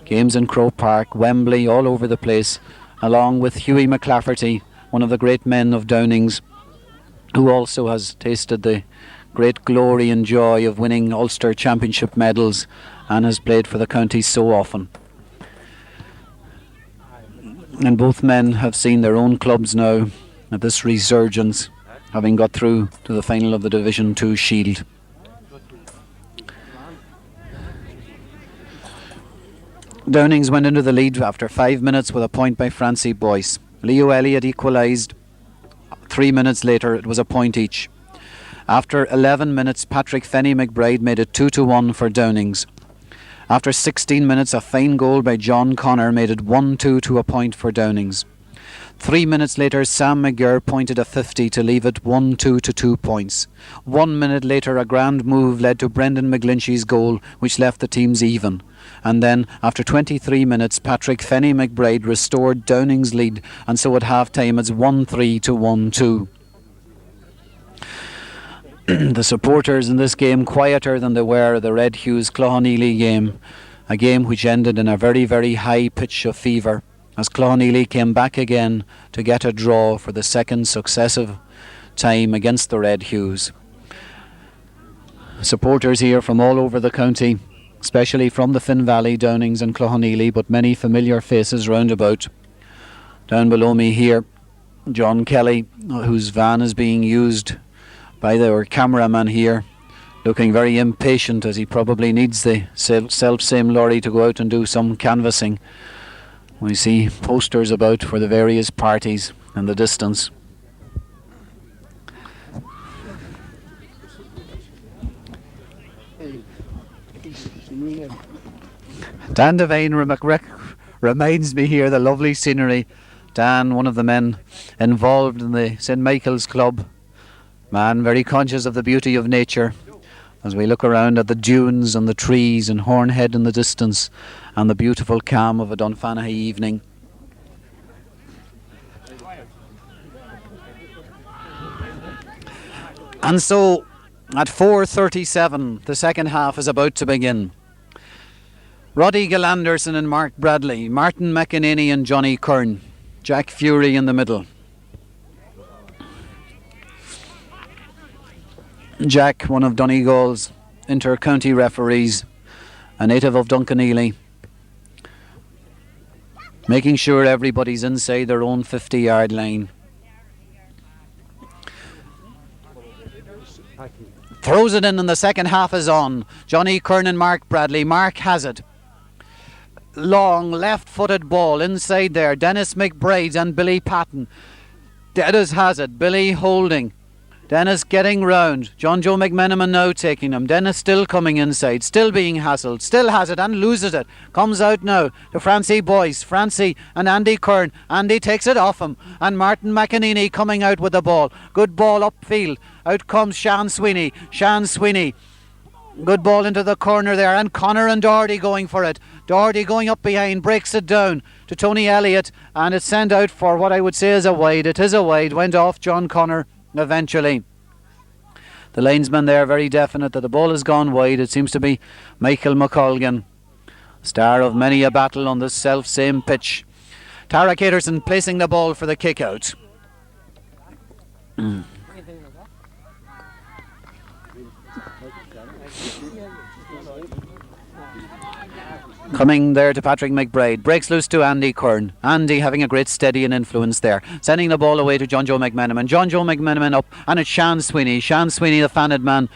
games in Croke Park, Wembley, all over the place, along with Hughie McClafferty, one of the great men of Downings, who also has tasted the great glory and joy of winning Ulster Championship medals and has played for the county so often. And both men have seen their own clubs now at this resurgence, having got through to the final of the Division 2 Shield. Downings went into the lead after 5 minutes with a point by Francie Boyce. Leo Elliott equalised. 3 minutes later it was a point each. After 11 minutes, Patrick Fenny McBride made it 2-1 for Downings. After 16 minutes, a fine goal by John Connor made it 1-2 to a point for Downings. 3 minutes later, Sam McGurr pointed a 50 to leave it 1-2 to 2 points. 1 minute later, a grand move led to Brendan McGlinchey's goal, which left the teams even. And then, after 23 minutes, Patrick Fenny McBride restored Downings' lead, and so at half-time it's 1-3 to 1-2. The supporters in this game quieter than they were at the Red Hughes Cloughaneely game, a game which ended in a very, very high pitch of fever, as Cloughaneely came back again to get a draw for the second successive time against the Red Hughes. Supporters here from all over the county, especially from the Finn Valley, Downings and Cloughaneely, but many familiar faces round about. Down below me here, John Kelly, whose van is being used by our cameraman here, looking very impatient as he probably needs the self-same lorry to go out and do some canvassing. We see posters about for the various parties in the distance. Dan Devine reminds me here the lovely scenery. Dan, one of the men involved in the St. Michael's Club, man very conscious of the beauty of nature, as we look around at the dunes and the trees and Hornhead in the distance and the beautiful calm of a Dunfanaghy evening. And so at 4:37 the second half is about to begin. Roddy Gillanderson and Mark Bradley, Martin McEnany and Johnny Kern, Jack Fury in the middle. Jack, one of Donegal's inter-county referees, a native of Dunfanaghy, making sure everybody's inside their own 50-yard line. Throws it in and the second half is on. Johnny Kern and Mark Bradley. Mark has it. Long left-footed ball inside there. Dennis McBride and Billy Patton. Dennis has it. Billy holding. Dennis getting round. John Joe McMenamin now taking him. Dennis still coming inside, still being hassled, still has it and loses it. Comes out now to Francie Boyce. Francie and Andy Kern. Andy takes it off him. And Martin McEnany coming out with the ball. Good ball upfield. Out comes Sean Sweeney. Sean Sweeney. Good ball into the corner there. And Connor and Doherty going for it. Doherty going up behind. Breaks it down to Tony Elliott. And it's sent out for what I would say is a wide. It is a wide. Went off John Connor eventually. The linesman there very definite that the ball has gone wide. It seems to be Michael McColgan, star of many a battle on this self-same pitch. Tara Caterson placing the ball for the kick out. Coming there to Patrick McBride. Breaks loose to Andy Kern. Andy having a great steady and influence there. Sending the ball away to John Joe McMenamin. John Joe McMenamin up. And it's Sean Sweeney. Sean Sweeney, the faned man,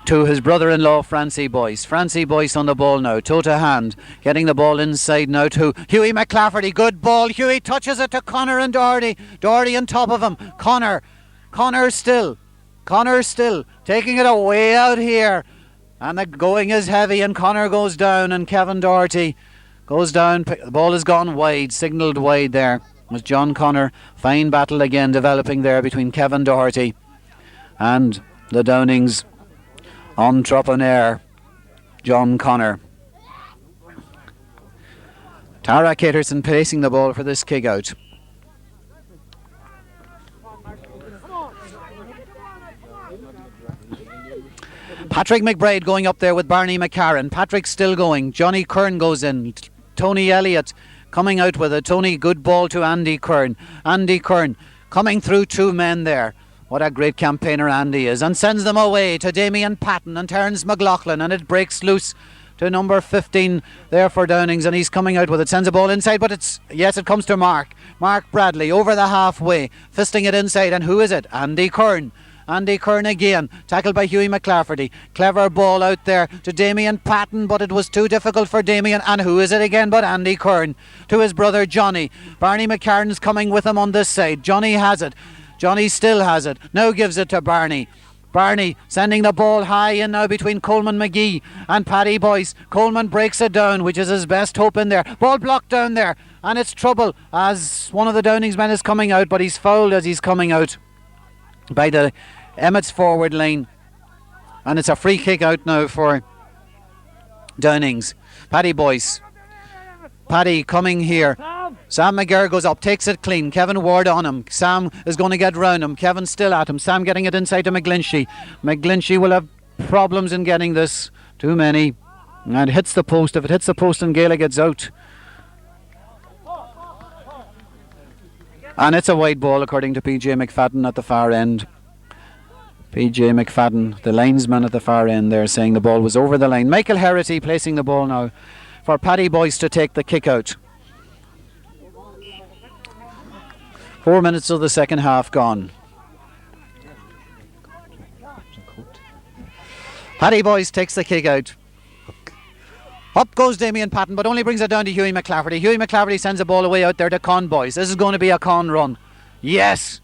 to his brother-in-law Francie Boyce. Francie Boyce on the ball now. Toe to hand. Getting the ball inside now to Hughie McClafferty. Good ball. Hughie touches it to Connor and Doherty. Doherty on top of him. Connor still. Taking it away out here. And the going is heavy and Connor goes down and Kevin Doherty goes down. The ball has gone wide, signalled wide there. With John Connor, fine battle again developing there between Kevin Doherty and the Downings entrepreneur, John Connor. Tara Caterson placing the ball for this kick out. Patrick McBride going up there with Barney McCarran. Patrick still going. Johnny Kern goes in. Tony Elliott coming out with it. Tony, good ball to Andy Kern. Andy Kern coming through two men there. What a great campaigner Andy is. And sends them away to Damien Patton and Terence McLaughlin. And it breaks loose to number 15 there for Downings. And he's coming out with it. Sends a ball inside, but it comes to Mark. Mark Bradley over the halfway. Fisting it inside. And who is it? Andy Kern. Andy Kern again, tackled by Hughie McClafferty. Clever ball out there to Damien Patton, but it was too difficult for Damien. And who is it again but Andy Kern to his brother Johnny. Barney McCarran's coming with him on this side. Johnny has it. Johnny still has it. Now gives it to Barney. Barney sending the ball high in now between Coleman McGee and Paddy Boyce. Coleman breaks it down, which is his best hope in there. Ball blocked down there. and it's trouble as one of the Downings men is coming out, but he's fouled as he's coming out by the Emmets forward line, and it's a free kick out now for Downings. Paddy Boyce. Paddy coming here. Sam McGurr goes up, takes it clean. Kevin Ward on him. Sam is going to get round him. Kevin still at him. Sam getting it inside to McGlinchey. McGlinchey will have problems in getting this. Too many. And it hits the post. If it hits the post and Gaelic gets out. And it's a wide ball according to PJ McFadden at the far end. PJ McFadden, the linesman at the far end there, saying the ball was over the line. Michael Herity placing the ball now for Paddy Boyce to take the kick out. 4 minutes of the second half gone. Paddy Boyce takes the kick out. Up goes Damien Patton, but only brings it down to Hughie McClafferty. Hughie McClafferty sends the ball away out there to Con Boyce. This is going to be a Con run. Yes!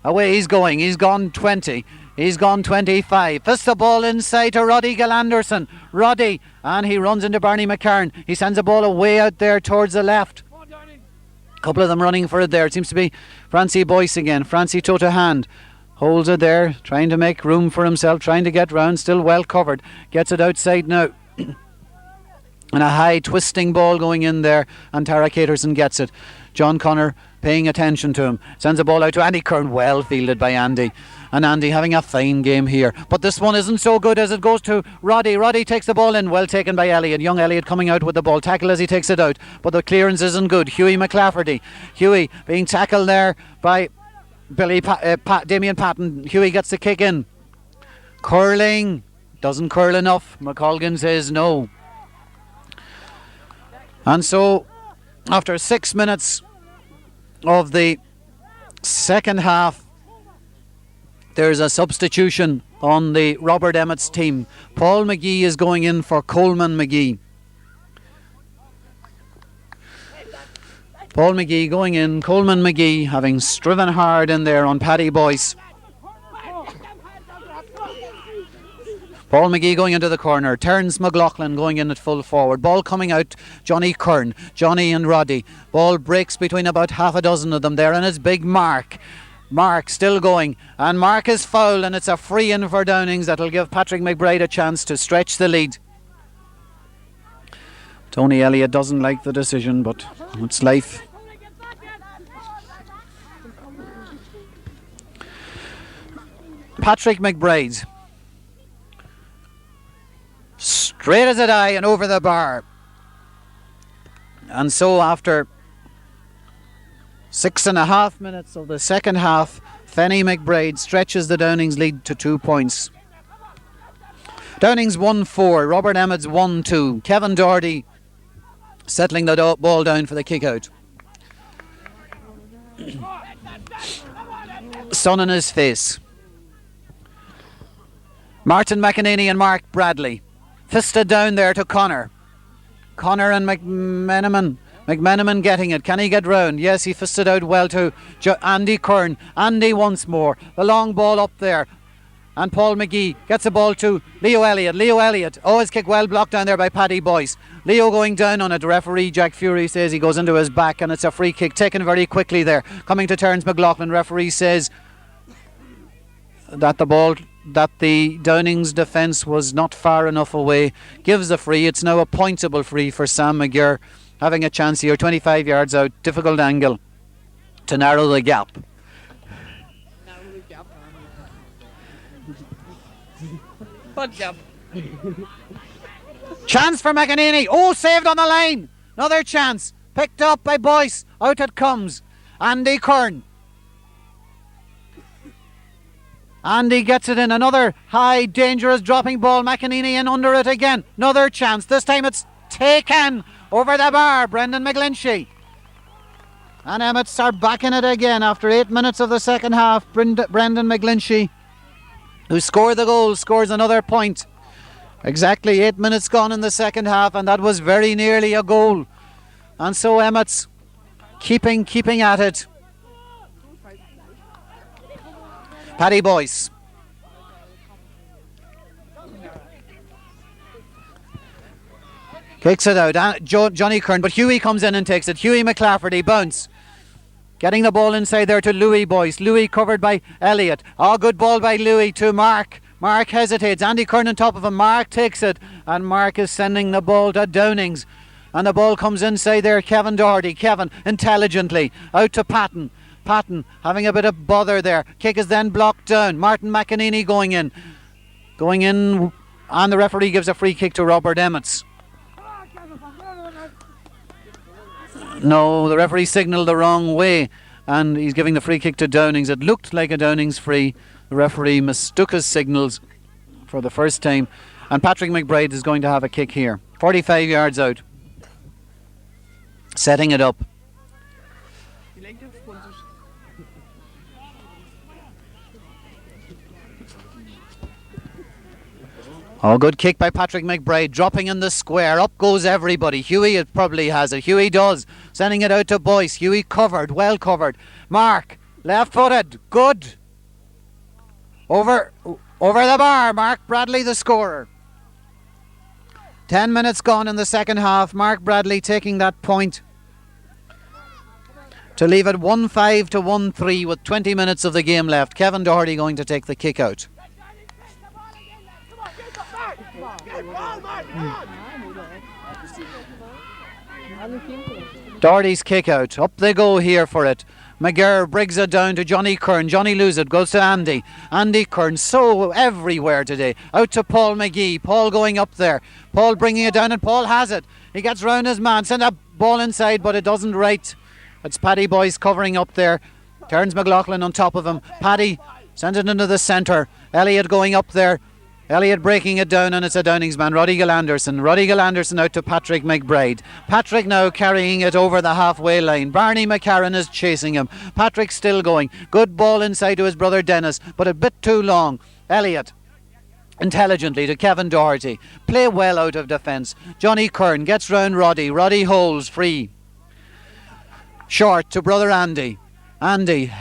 Away he's going. He's gone 20. He's gone 25. Fists the ball inside to Roddy Galanderson. Roddy, and he runs into Barney McCarn. He sends the ball away out there towards the left. A couple of them running for it there. It seems to be Francie Boyce again. Francie toe to hand. Holds it there, trying to make room for himself, trying to get round. Still well covered. Gets it outside now. And a high twisting ball going in there, and Tara Caterson gets it. John Connor paying attention to him. Sends the ball out to Andy Kern. Well fielded by Andy. And Andy having a fine game here. But this one isn't so good as it goes to Roddy. Roddy takes the ball in. Well taken by Elliott. Young Elliott coming out with the ball. Tackle as he takes it out. But the clearance isn't good. Hughie McClafferty. Hughie being tackled there by Damien Patton. Hughie gets the kick in. Curling. Doesn't curl enough. McColgan says no. And so, after 6 minutes of the second half, there's a substitution on the Robert Emmets team. Paul McGee is going in for Coleman McGee. Paul McGee going in, Coleman McGee having striven hard in there on Paddy Boyce. Paul McGee going into the corner. Terence McLaughlin going in at full forward. Ball coming out. Johnny Kern. Johnny and Roddy. Ball breaks between about half a dozen of them there, and it's big Mark. Mark still going. And Mark is foul, and it's a free in for Downings that'll give Patrick McBride a chance to stretch the lead. Tony Elliott doesn't like the decision, but it's life. Patrick McBride. Straight as a die and over the bar. And so after 6.5 minutes of the second half, Fenny McBride stretches the Downings lead to 2 points. Downings 1-4, Robert Emmets 1-2. Kevin Doherty settling the ball down for the kick out. Sun in his face. Martin McEnany and Mark Bradley. Fisted down there to Connor. Connor and McMenamin. McMenamin getting it. Can he get round? Yes, he fisted out well to Andy Kern. Andy once more. The long ball up there. And Paul McGee gets the ball to Leo Elliott. Leo Elliott. Oh, his kick well blocked down there by Paddy Boyce. Leo going down on it. Referee Jack Fury says he goes into his back, and it's a free kick taken very quickly there. Coming to Terence McLaughlin. Referee says that the Downings defence was not far enough away. Gives the free. It's now a pointable free for Sam McGurr. Having a chance here. 25 yards out. Difficult angle to narrow the gap. What gap? Chance for McEnany. Oh, saved on the line. Another chance. Picked up by Boyce. Out it comes. Andy Kern. Andy gets it in. Another high, dangerous dropping ball. McEnany in under it again. Another chance. This time it's taken over the bar. Brendan McGlinchey. And Emmets are back in it again after 8 minutes of the second half. Brendan McGlinchey, who scored the goal, scores another point. Exactly 8 minutes gone in the second half, and that was very nearly a goal. And so Emmets keeping at it. Paddy Boyce. Kicks it out. Johnny Kern, but Hughie comes in and takes it. Hughie McClafferty bounce. Getting the ball inside there to Louis Boyce. Louis covered by Elliott. Oh, good ball by Louis to Mark. Mark hesitates. Andy Kern on top of him. Mark takes it. And Mark is sending the ball to Downings. And the ball comes inside there. Kevin Doherty. Kevin intelligently out to Patton. Patton having a bit of bother there. Kick is then blocked down. Martin McEnany going in. Going in. And the referee gives a free kick to Robert Emmets. No, the referee signalled the wrong way and he's giving the free kick to Downings. It looked like a Downings free. The referee mistook his signals for the first time, and Patrick McBride is going to have a kick here. 45 yards out. Setting it up. Oh, good kick by Patrick McBride, dropping in the square. Up goes everybody. Hughie it probably has it. Hughie does. Sending it out to Boyce. Hughie covered, well covered. Mark, left-footed, good. Over the bar. Mark Bradley, the scorer. 10 minutes gone in the second half. Mark Bradley taking that point to leave it 1-5 to 1-3 with 20 minutes of the game left. Kevin Doherty going to take the kick out. Doherty's kick out. Up they go here for it. McGurr brings it down to Johnny Kern. Johnny loses it. Goes to Andy. Andy Kern so everywhere today. Out to Paul McGee. Paul going up there. Paul bringing it down and Paul has it. He gets round his man. Send a ball inside but it doesn't right. It's Paddy Boyce covering up there. Terence McLaughlin on top of him. Paddy sends it into the centre. Elliott going up there. Elliott breaking it down and it's a Downings man. Roddy Gillanderson. Roddy Gillanderson out to Patrick McBride. Patrick now carrying it over the halfway line. Barney McCarran is chasing him. Patrick still going. Good ball inside to his brother Dennis, but a bit too long. Elliott intelligently to Kevin Doherty. Play well out of defence. Johnny Kern gets round Roddy. Roddy holds free. Short to brother Andy. Andy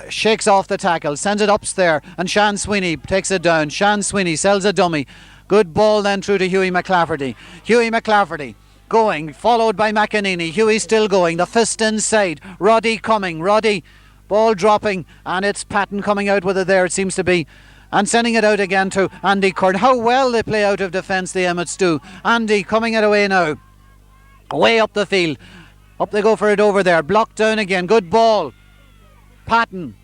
shakes off the tackle, sends it upstairs, and Sean Sweeney takes it down. Sean Sweeney sells a dummy. Good ball then through to Hughie McClafferty. Hughie McClafferty going, followed by McEnany. Hughie still going, the fist inside. Roddy coming, Roddy ball dropping, and it's Patton coming out with it there, it seems to be. And sending it out again to Andy Kern. How well they play out of defence, the Emmets do. Andy coming it away now. Way up the field. Up they go for it over there. Blocked down again. Good ball. Patton,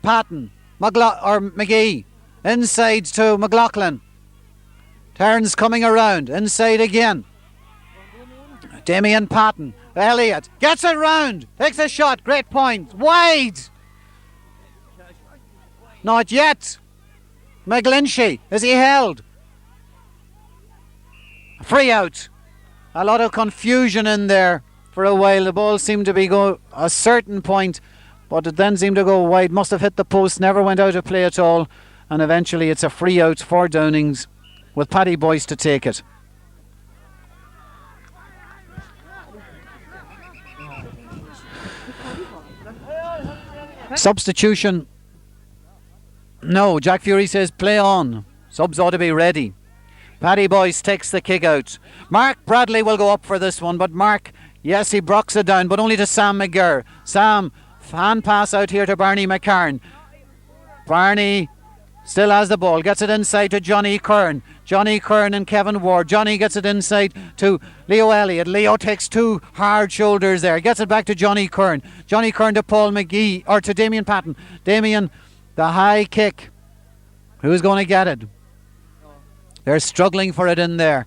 McGee, inside to McLaughlin. Terence coming around, inside again. Damien Patton, Elliott, gets it round, takes a shot, great point, wide. Not yet. McGlinchey, is he held? Free out. A lot of confusion in there for a while. The ball seemed to be go a certain point, but it then seemed to go wide, must have hit the post, never went out of play at all, and eventually it's a free out for Downings with Paddy Boyce to take it. Substitution. No, Jack Fury says play on. Subs ought to be ready. Paddy Boyce takes the kick out. Mark Bradley will go up for this one, but Mark, yes, he brocks it down, but only to Sam McGurr. Sam, hand pass out here to Barney McCarran. Barney still has the ball, gets it inside to Johnny Kern. Johnny Kern and Kevin Ward. Johnny gets it inside to Leo Elliott. Leo takes two hard shoulders there, gets it back to Johnny Kern. Johnny Kern to Paul McGee, or to Damien Patton. Damien, the high kick. Who's going to get it? They're struggling for it in there.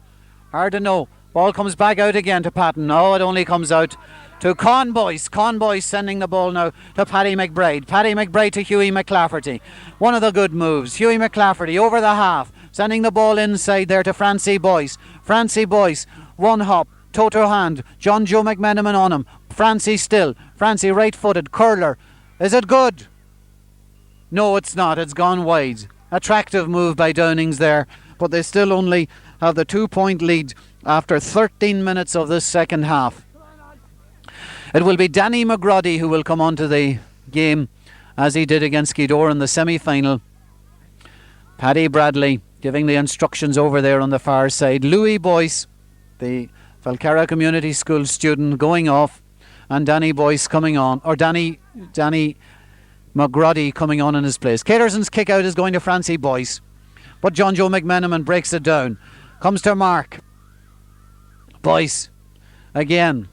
Hard to know. Ball comes back out again to Patton. No, it only comes out to Conboyce. Conboyce sending the ball now to Paddy McBride. Paddy McBride to Hughie McClafferty. One of the good moves. Hughie McClafferty over the half, sending the ball inside there to Francie Boyce. Francie Boyce, one hop, toe to hand. John Joe McMenamin on him. Francie still. Francie right-footed, curler. Is it good? No, it's not. It's gone wide. Attractive move by Downings there, but they still only have the 2-point lead after 13 minutes of this second half. It will be Danny McGroddy who will come onto the game, as he did against Skidore in the semi-final. Paddy Bradley giving the instructions over there on the far side. Louis Boyce, the Falcarra Community School student going off, and Danny Boyce coming on, or Danny McGroddy coming on in his place. Caterson's kick out is going to Francie Boyce, but John Joe McMenamin breaks it down. Comes to Mark. Boyce again.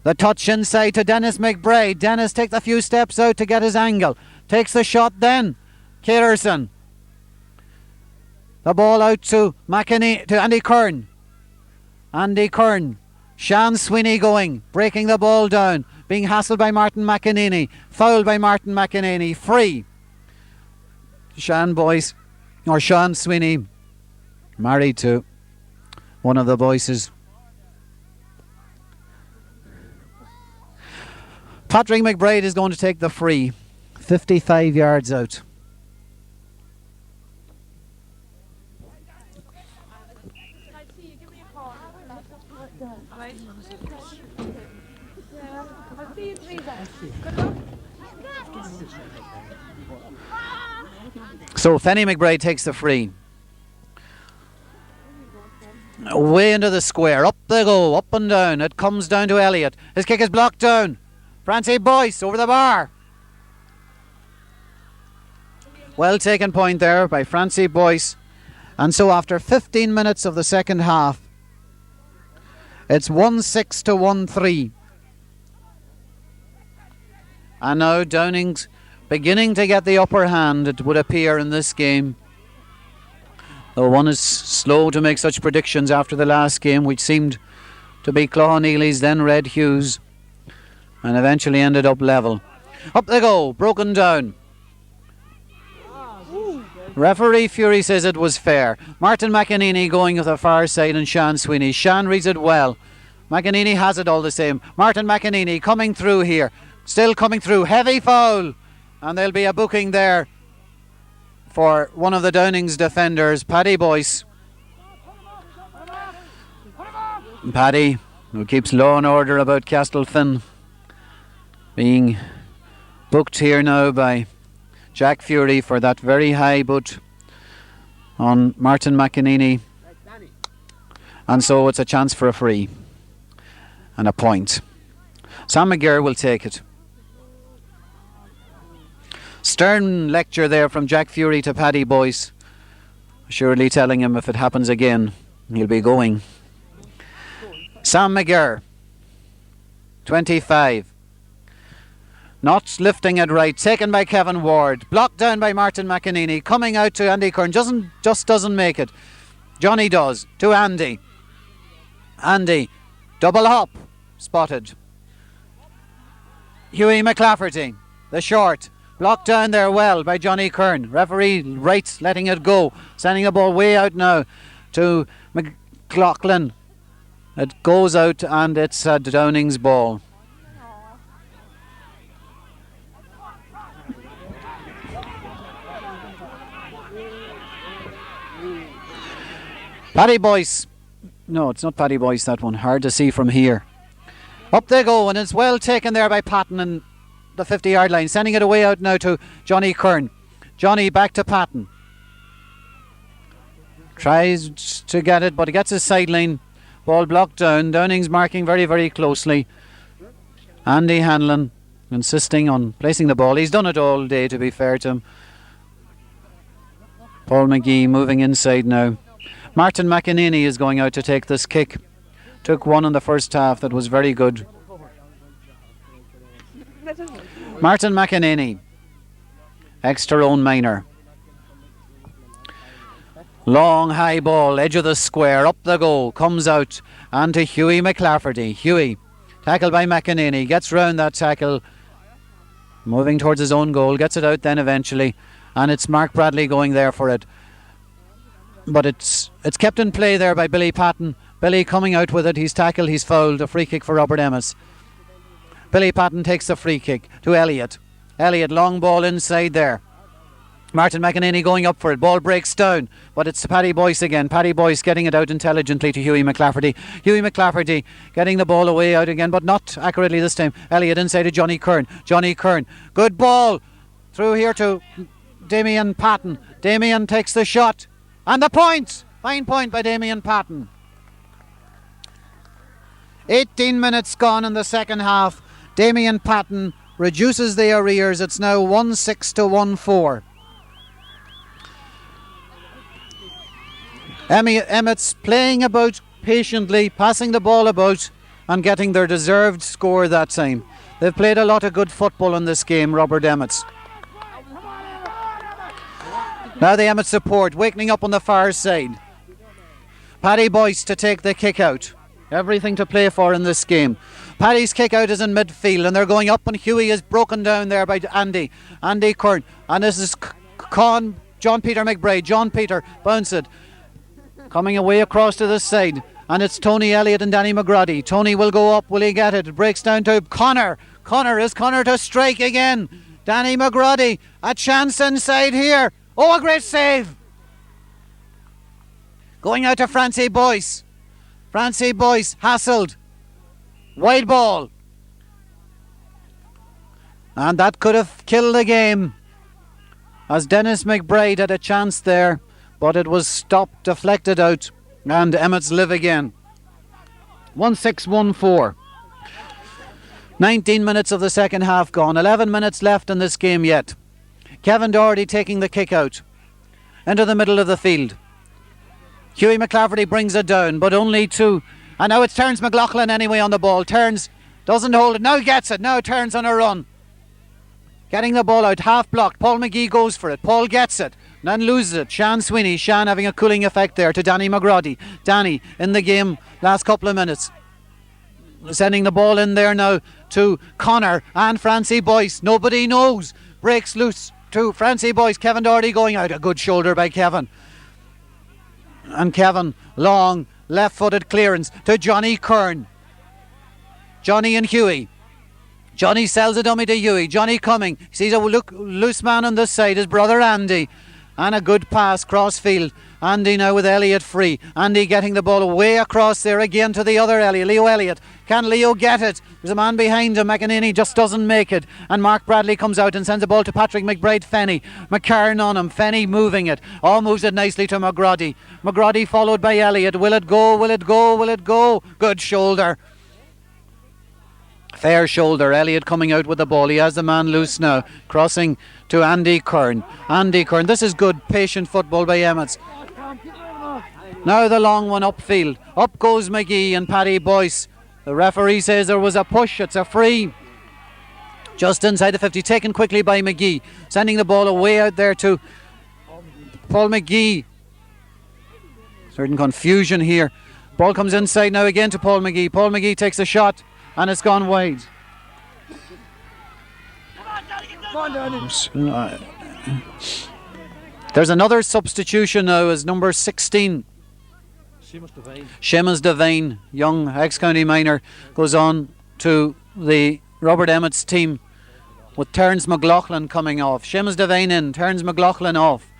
The touch inside to Dennis McBride. Dennis takes a few steps out to get his angle. Takes the shot then. Caterson. The ball out to Andy Kern. Andy Kern. Sean Sweeney going. Breaking the ball down. Being hassled by Martin McEnany. Fouled by Martin McEnany. Free. Sean Sweeney. Married to one of the Boyces. Patrick McBride is going to take the free. 55 yards out. So Fenny McBride takes the free. Way into the square. Up they go. Up and down. It comes down to Elliott. His kick is blocked down. Francie Boyce over the bar. Well taken point there by Francie Boyce. And so after 15 minutes of the second half, it's 1-6 to 1-3. And now Downings beginning to get the upper hand, it would appear, in this game. Though one is slow to make such predictions after the last game, which seemed to be Clough-Neely's, then Red Hughes, and eventually ended up level. Up they go, broken down. Referee Fury says it was fair. Martin McEnany going to the far side and Sean Sweeney. Sean reads it well. McEnany has it all the same. Martin McEnany coming through here. Still coming through. Heavy foul. And there'll be a booking there for one of the Downings defenders, Paddy Boyce. Paddy, who keeps law and order about Castlefin, being booked here now by Jack Fury for that very high boot on Martin McEnany. And so it's a chance for a free and a point. Sam McGirr will take it. Stern lecture there from Jack Fury to Paddy Boyce, surely telling him if it happens again he'll be going. Sam McGirr, 25. Not lifting it right, taken by Kevin Ward, blocked down by Martin McEnany, coming out to Andy Kern, doesn't make it. Johnny does, to Andy. Andy, double hop, spotted. Hughie McLafferty, the short, blocked down there well by Johnny Kern. Referee Wright letting it go, sending the ball way out now to McLaughlin. It goes out and it's a Downings ball. Paddy Boyce. No, it's not Paddy Boyce, that one. Hard to see from here. Up they go, and it's well taken there by Patton and the 50-yard line, sending it away out now to Johnny Kern. Johnny back to Patton. Tries to get it, but he gets his sideline. Ball blocked down. Downings marking very, very closely. Andy Hanlon insisting on placing the ball. He's done it all day, to be fair to him. Paul McGee moving inside now. Martin McEnany is going out to take this kick. Took one in the first half that was very good. Martin McEnany, ex-Tyrone minor. Long high ball, edge of the square, up the go, comes out, and to Hughie McLafferty. Hughie, tackled by McEnany, gets round that tackle, moving towards his own goal, gets it out then eventually, and it's Mark Bradley going there for it. But it's kept in play there by Billy Patton. Billy coming out with it, he's tackled, he's fouled, a free kick for Robert Emmets. Billy Patton takes the free kick to Elliott. Elliott, long ball inside there. Martin McEnany going up for it. Ball breaks down, but it's Paddy Boyce again. Paddy Boyce getting it out intelligently to Hughie McLafferty. Hughie McLafferty getting the ball away out again, but not accurately this time. Elliott inside to Johnny Kern. Johnny Kern. Good ball through here to Damien Patton. Damien takes the shot. And the point! Fine point by Damien Patton. 18 minutes gone in the second half. Damien Patton reduces the arrears. It's now 1-6 to 1-4. Emmets playing about patiently, passing the ball about and getting their deserved score that time. They've played a lot of good football in this game, Robert Emmets. Now the Emmets support wakening up on the far side. Paddy Boyce to take the kick out. Everything to play for in this game. Paddy's kick out is in midfield and they're going up, and Huey is broken down there by Andy Kern, and this is John Peter McBride. John Peter bounce it, coming away across to this side, and it's Tony Elliott and Danny McGrady. Tony will go up, will he get it? It breaks down to Connor. Is Connor to strike again? Danny McGrady, a chance inside here. Oh, a great save! Going out to Francie Boyce. Francie Boyce hassled. Wide ball. And that could have killed the game, as Dennis McBride had a chance there, but it was stopped, deflected out, and Emmets live again. 1-6, 1-4. 19 minutes of the second half gone. 11 minutes left in this game yet. Kevin Doherty taking the kick out into the middle of the field. Hughie McClafferty brings it down, but only two. And now it's Terence McLaughlin anyway on the ball. Terence doesn't hold it. Now gets it. Now Terence on a run. Getting the ball out, half blocked. Paul McGee goes for it. Paul gets it, then loses it. Sean Sweeney. Sean having a cooling effect there to Danny McGrady. Danny in the game last couple of minutes. Sending the ball in there now to Connor and Francie Boyce. Nobody knows. Breaks loose to Francie Boyce. Kevin Doherty going out. A good shoulder by Kevin. And Kevin, long left-footed clearance to Johnny Kern. Johnny and Huey. Johnny sells a dummy to Huey. Johnny coming. Sees a loose man on this side, his brother Andy. And a good pass cross field. Andy now with Elliott free. Andy getting the ball way across there again to the other Elliott. Leo Elliott. Can Leo get it? There's a man behind him. McEnany just doesn't make it. And Mark Bradley comes out and sends the ball to Patrick McBride. Fenny. McCarn on him. Fenny moving it. All moves it nicely to McGrady. McGrady followed by Elliott. Will it go? Will it go? Will it go? Good shoulder. Fair shoulder. Elliott coming out with the ball. He has the man loose now. Crossing to Andy Kern. Andy Kern. This is good patient football by Emmets. Now the long one upfield. Up goes McGee and Paddy Boyce. The referee says there was a push. It's a free. Just inside the 50. Taken quickly by McGee. Sending the ball away out there to Paul McGee. Certain confusion here. Ball comes inside now again to Paul McGee. Paul McGee takes a shot and it's gone wide. There's another substitution now as number 16. Seamus Devine, young ex-county minor, goes on to the Robert Emmets team with Terence McLaughlin coming off. Seamus Devine in, Terence McLaughlin off.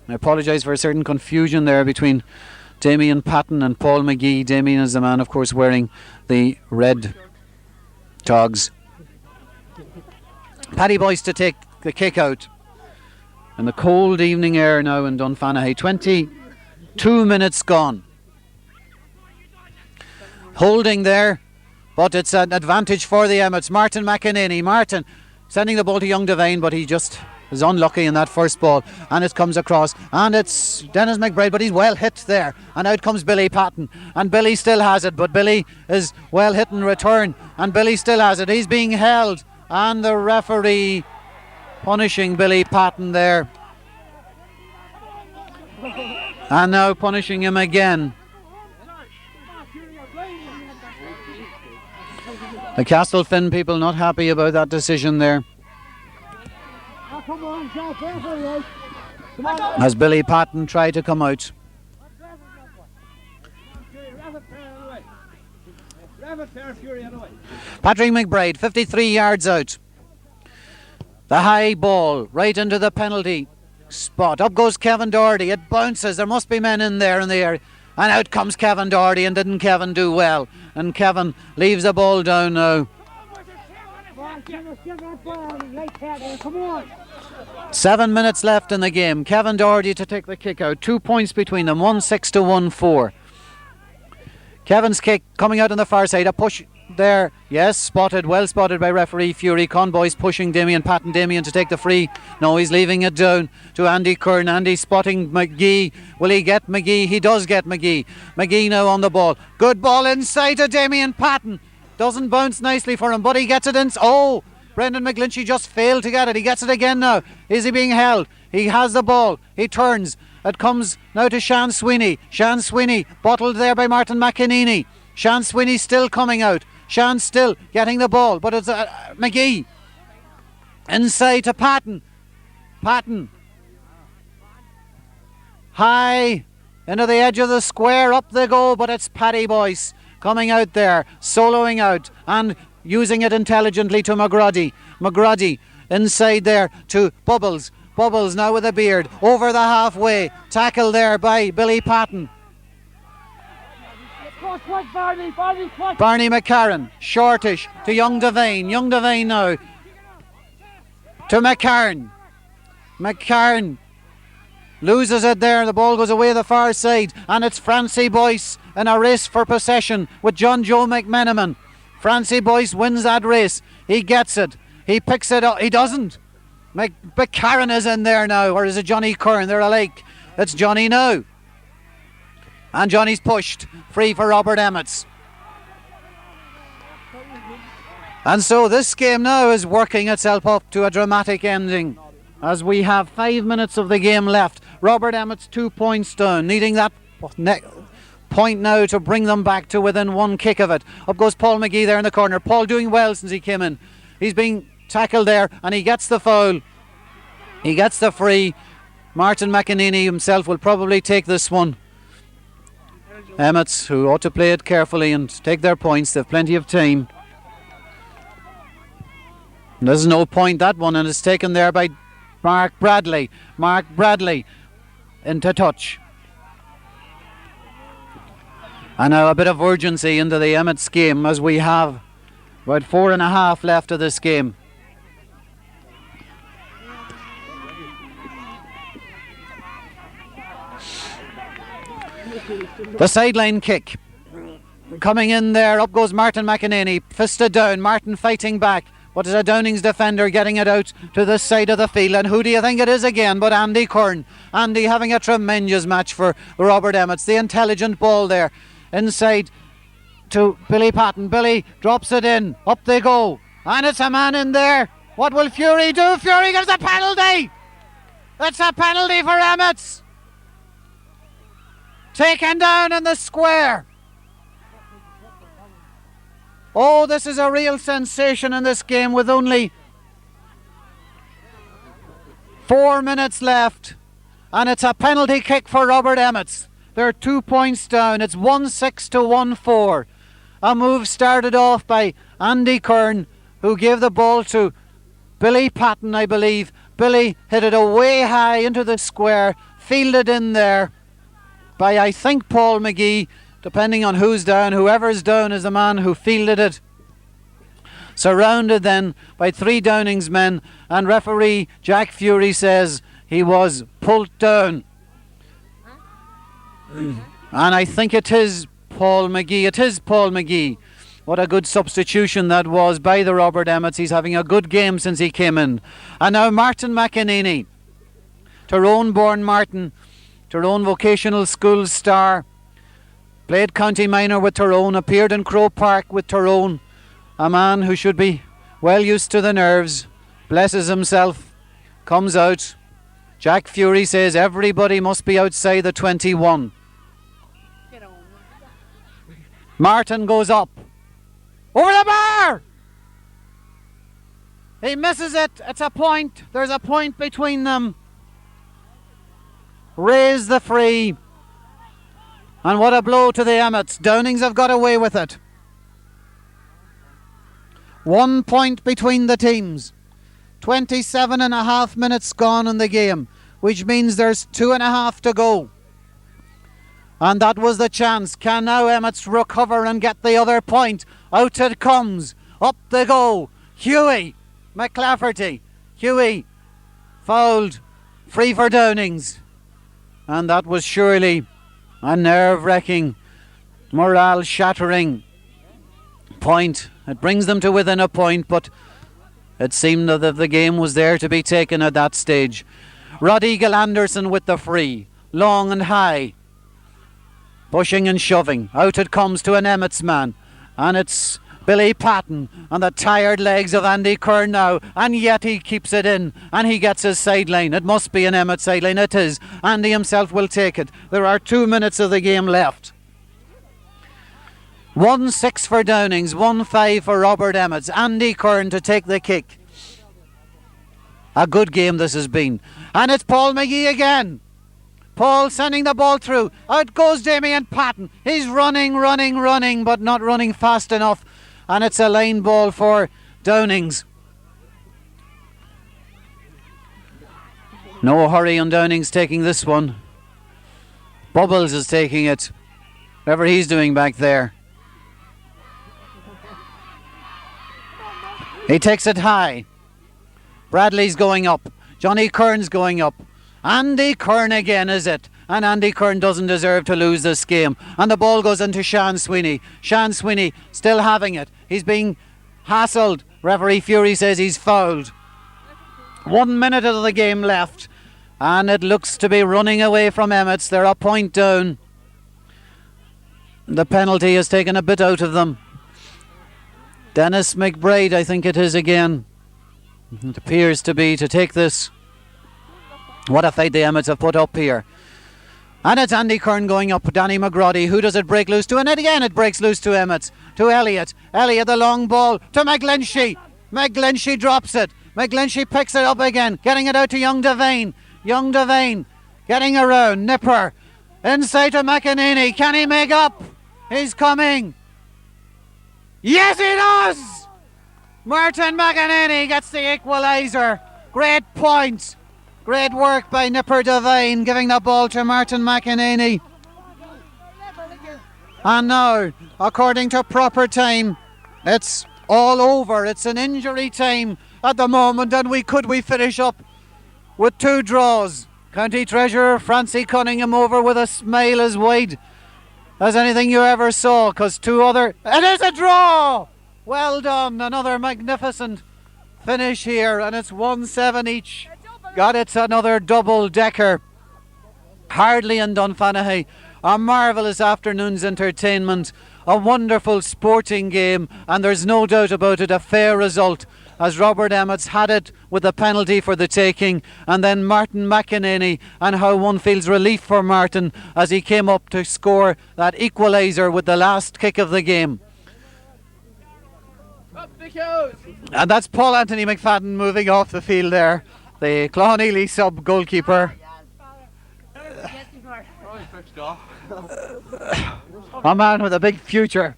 I apologise for a certain confusion there between Damien Patton and Paul McGee. Damien is the man, of course, wearing the red togs. Paddy Boyce to take the kick out in the cold evening air now in Dunfanaghy. 22 minutes gone. Holding there, but it's an advantage for the Emmets. Martin McEnany. Martin sending the ball to young Devine, but he just is unlucky in that first ball, and it comes across, and it's Dennis McBride, but he's well hit there, and out comes Billy Patton, and Billy still has it, but Billy is well hit in return, and Billy still has it. He's being held, and the referee punishing Billy Patton there, and now punishing him again. The Castlefin people not happy about that decision there. As Billy Patton tried to come out. Patrick McBride, 53 yards out. The high ball right into the penalty spot. Up goes Kevin Doherty. It bounces. There must be men in there in the area. And out comes Kevin Doherty, and didn't Kevin do well? And Kevin leaves the ball down now. 7 minutes left in the game. Kevin Doherty to take the kick out. 2 points between them. 1-6 to 1-4. Kevin's kick coming out on the far side. A push there. Yes, spotted. Well spotted by referee Fury. Conboy's pushing Damien Patton. Damien to take the free. No, he's leaving it down to Andy Kern. Andy spotting McGee. Will he get McGee? He does get McGee. McGee now on the ball. Good ball inside to Damien Patton. Doesn't bounce nicely for him, but he gets it in. Oh, Brendan McGlinchey just failed to get it. He gets it again now. Is he being held? He has the ball. He turns. It comes now to Sean Sweeney. Sean Sweeney bottled there by Martin McEnany. Sean Sweeney still coming out. Sean still getting the ball, but it's McGee. Inside to Patton. Patton. High into the edge of the square. Up they go, but it's Paddy Boyce coming out there, soloing out and using it intelligently to McGroddy. McGroddy inside there to Bubbles. Bubbles now with a beard over the halfway. Tackle there by Billy Patton. Barney McCarran, shortish to Young Devane. Young Devane now to McCarran. McCarran loses it there. The ball goes away the far side, and it's Francie Boyce in a race for possession with John Joe McMenamin. Francie Boyce wins that race. He gets it. He picks it up. He doesn't. McCarran is in there now, or is it Johnny Kern? They're alike. It's Johnny now. And Johnny's pushed free for Robert Emmets. And so this game now is working itself up to a dramatic ending as we have 5 minutes of the game left. Robert Emmets 2 points down, needing that point now to bring them back to within one kick of it. Up goes Paul McGee there in the corner. Paul doing well since he came in. He's being tackled there and he gets the foul. He gets the free. Martin McEnany himself will probably take this one. Emmets, who ought to play it carefully and take their points, they've plenty of time. There's no point, that one, and it's taken there by Mark Bradley. Mark Bradley into touch. And now a bit of urgency into the Emmets game as we have about 4.5 left of this game. The sideline kick coming in there. Up goes Martin McEnany, fisted down. Martin fighting back, but it's a Downings defender getting it out to the side of the field. And who do you think it is again but Andy Kern? Andy having a tremendous match for Robert Emmets. The intelligent ball there inside to Billy Patton. Billy drops it in. Up they go, and it's a man in there. What will Fury do? Fury gets a penalty. It's a penalty for Emmets. Taken down in the square. Oh, this is a real sensation in this game with only 4 minutes left. And it's a penalty kick for Robert Emmets. They're 2 points down. It's 1-6 to 1-4. A move started off by Andy Kern, who gave the ball to Billy Patton, I believe. Billy hit it away high into the square, fielded in there by, I think, Paul McGee, depending on who's down. Whoever's down is the man who fielded it. Surrounded then by 3 Downings men, and referee Jack Fury says he was pulled down. And I think it is Paul McGee. It is Paul McGee. What a good substitution that was by the Robert Emmets. He's having a good game since he came in. And now Martin McEnany, Tyrone-born Martin, Tyrone Vocational School star, played county minor with Tyrone, appeared in Crow Park with Tyrone. A man who should be well used to the nerves, blesses himself, comes out. Jack Fury says everybody must be outside the 21. Martin goes up. Over the bar! He misses it. It's a point. There's a point between them. Raise the free. And what a blow to the Emmets. Downings have got away with it. 1 point between the teams. 27.5 minutes gone in the game, which means there's 2.5 to go. And that was the chance. Can now Emmets recover and get the other point? Out it comes. Up they go. Hughie McClafferty. Hughie fouled. Free for Downings. And that was surely a nerve-wracking morale shattering point. It brings them to within a point, but it seemed that the game was there to be taken at that stage. Rod Eagle Anderson with the free, long and high, pushing and shoving. Out it comes to an Emmets man, and it's Billy Patton on the tired legs of Andy Kern now, and yet he keeps it in, and he gets his sideline. It must be an Emmets sideline. It is. Andy himself will take it. There are 2 minutes of the game left. 1-6 for Downings, 1-5 for Robert Emmets. Andy Kern to take the kick. A good game this has been. And it's Paul McGee again. Paul sending the ball through. Out goes Damien Patton. He's running, but not running fast enough. And it's a line ball for Downings. No hurry on Downings taking this one. Bubbles is taking it. Whatever he's doing back there. He takes it high. Bradley's going up. Johnny Kern's going up. Andy Kern again, is it? And Andy Kern doesn't deserve to lose this game. And the ball goes into Séan Sweeney. Séan Sweeney still having it. He's being hassled. Referee Fury says he's fouled. 1 minute of the game left. And it looks to be running away from Emmets. They're a point down. The penalty has taken a bit out of them. Dennis McBride, I think it is again. It appears to be to take this. What a fight the Emmets have put up here. And it's Andy Kern going up. Danny McGroddy. Who does it break loose to? And again it breaks loose to Emmets. To Elliott. Elliott the long ball to McGlinchey. McGlinchey drops it. McGlinchey picks it up again. Getting it out to Young Devane. Young Devane getting around. Nipper. Inside to McEnany. Can he make up? He's coming. Yes, he does! Martin McEnany gets the equaliser. Great point. Great work by Nipper Devine, giving the ball to Martin McEnany. And now, according to proper time, it's all over. It's an injury time at the moment, and we finish up with 2 draws. County Treasurer Francie Cunningham over with a smile as wide as anything you ever saw, because 2 other... It is a draw! Well done. Another magnificent finish here, and it's 1-7 each. God, it's another double-decker. Hardly in Dunfanaghy. A marvellous afternoon's entertainment. A wonderful sporting game, and there's no doubt about it, a fair result, as Robert Emmets had it with the penalty for the taking, and then Martin McEnany, and how one feels relief for Martin as he came up to score that equaliser with the last kick of the game. And that's Paul Anthony McFadden moving off the field there, the Clough-Neely sub-goalkeeper. A man with a big future.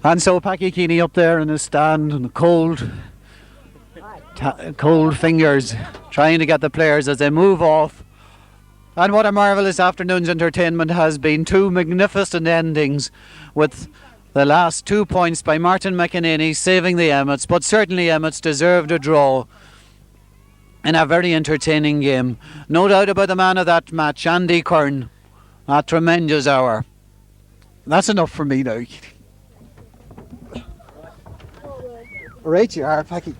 And so Packie Keeney up there in his stand, and cold fingers trying to get the players as they move off. And what a marvellous afternoon's entertainment has been. 2 magnificent endings, with the last 2 points by Martin McEnany saving the Emmets, but certainly Emmets deserved a draw in a very entertaining game. No doubt about the man of that match, Andy Kern. A tremendous hour. That's enough for me now. Right you are, Packie.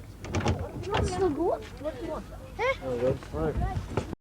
Still going? What do you want?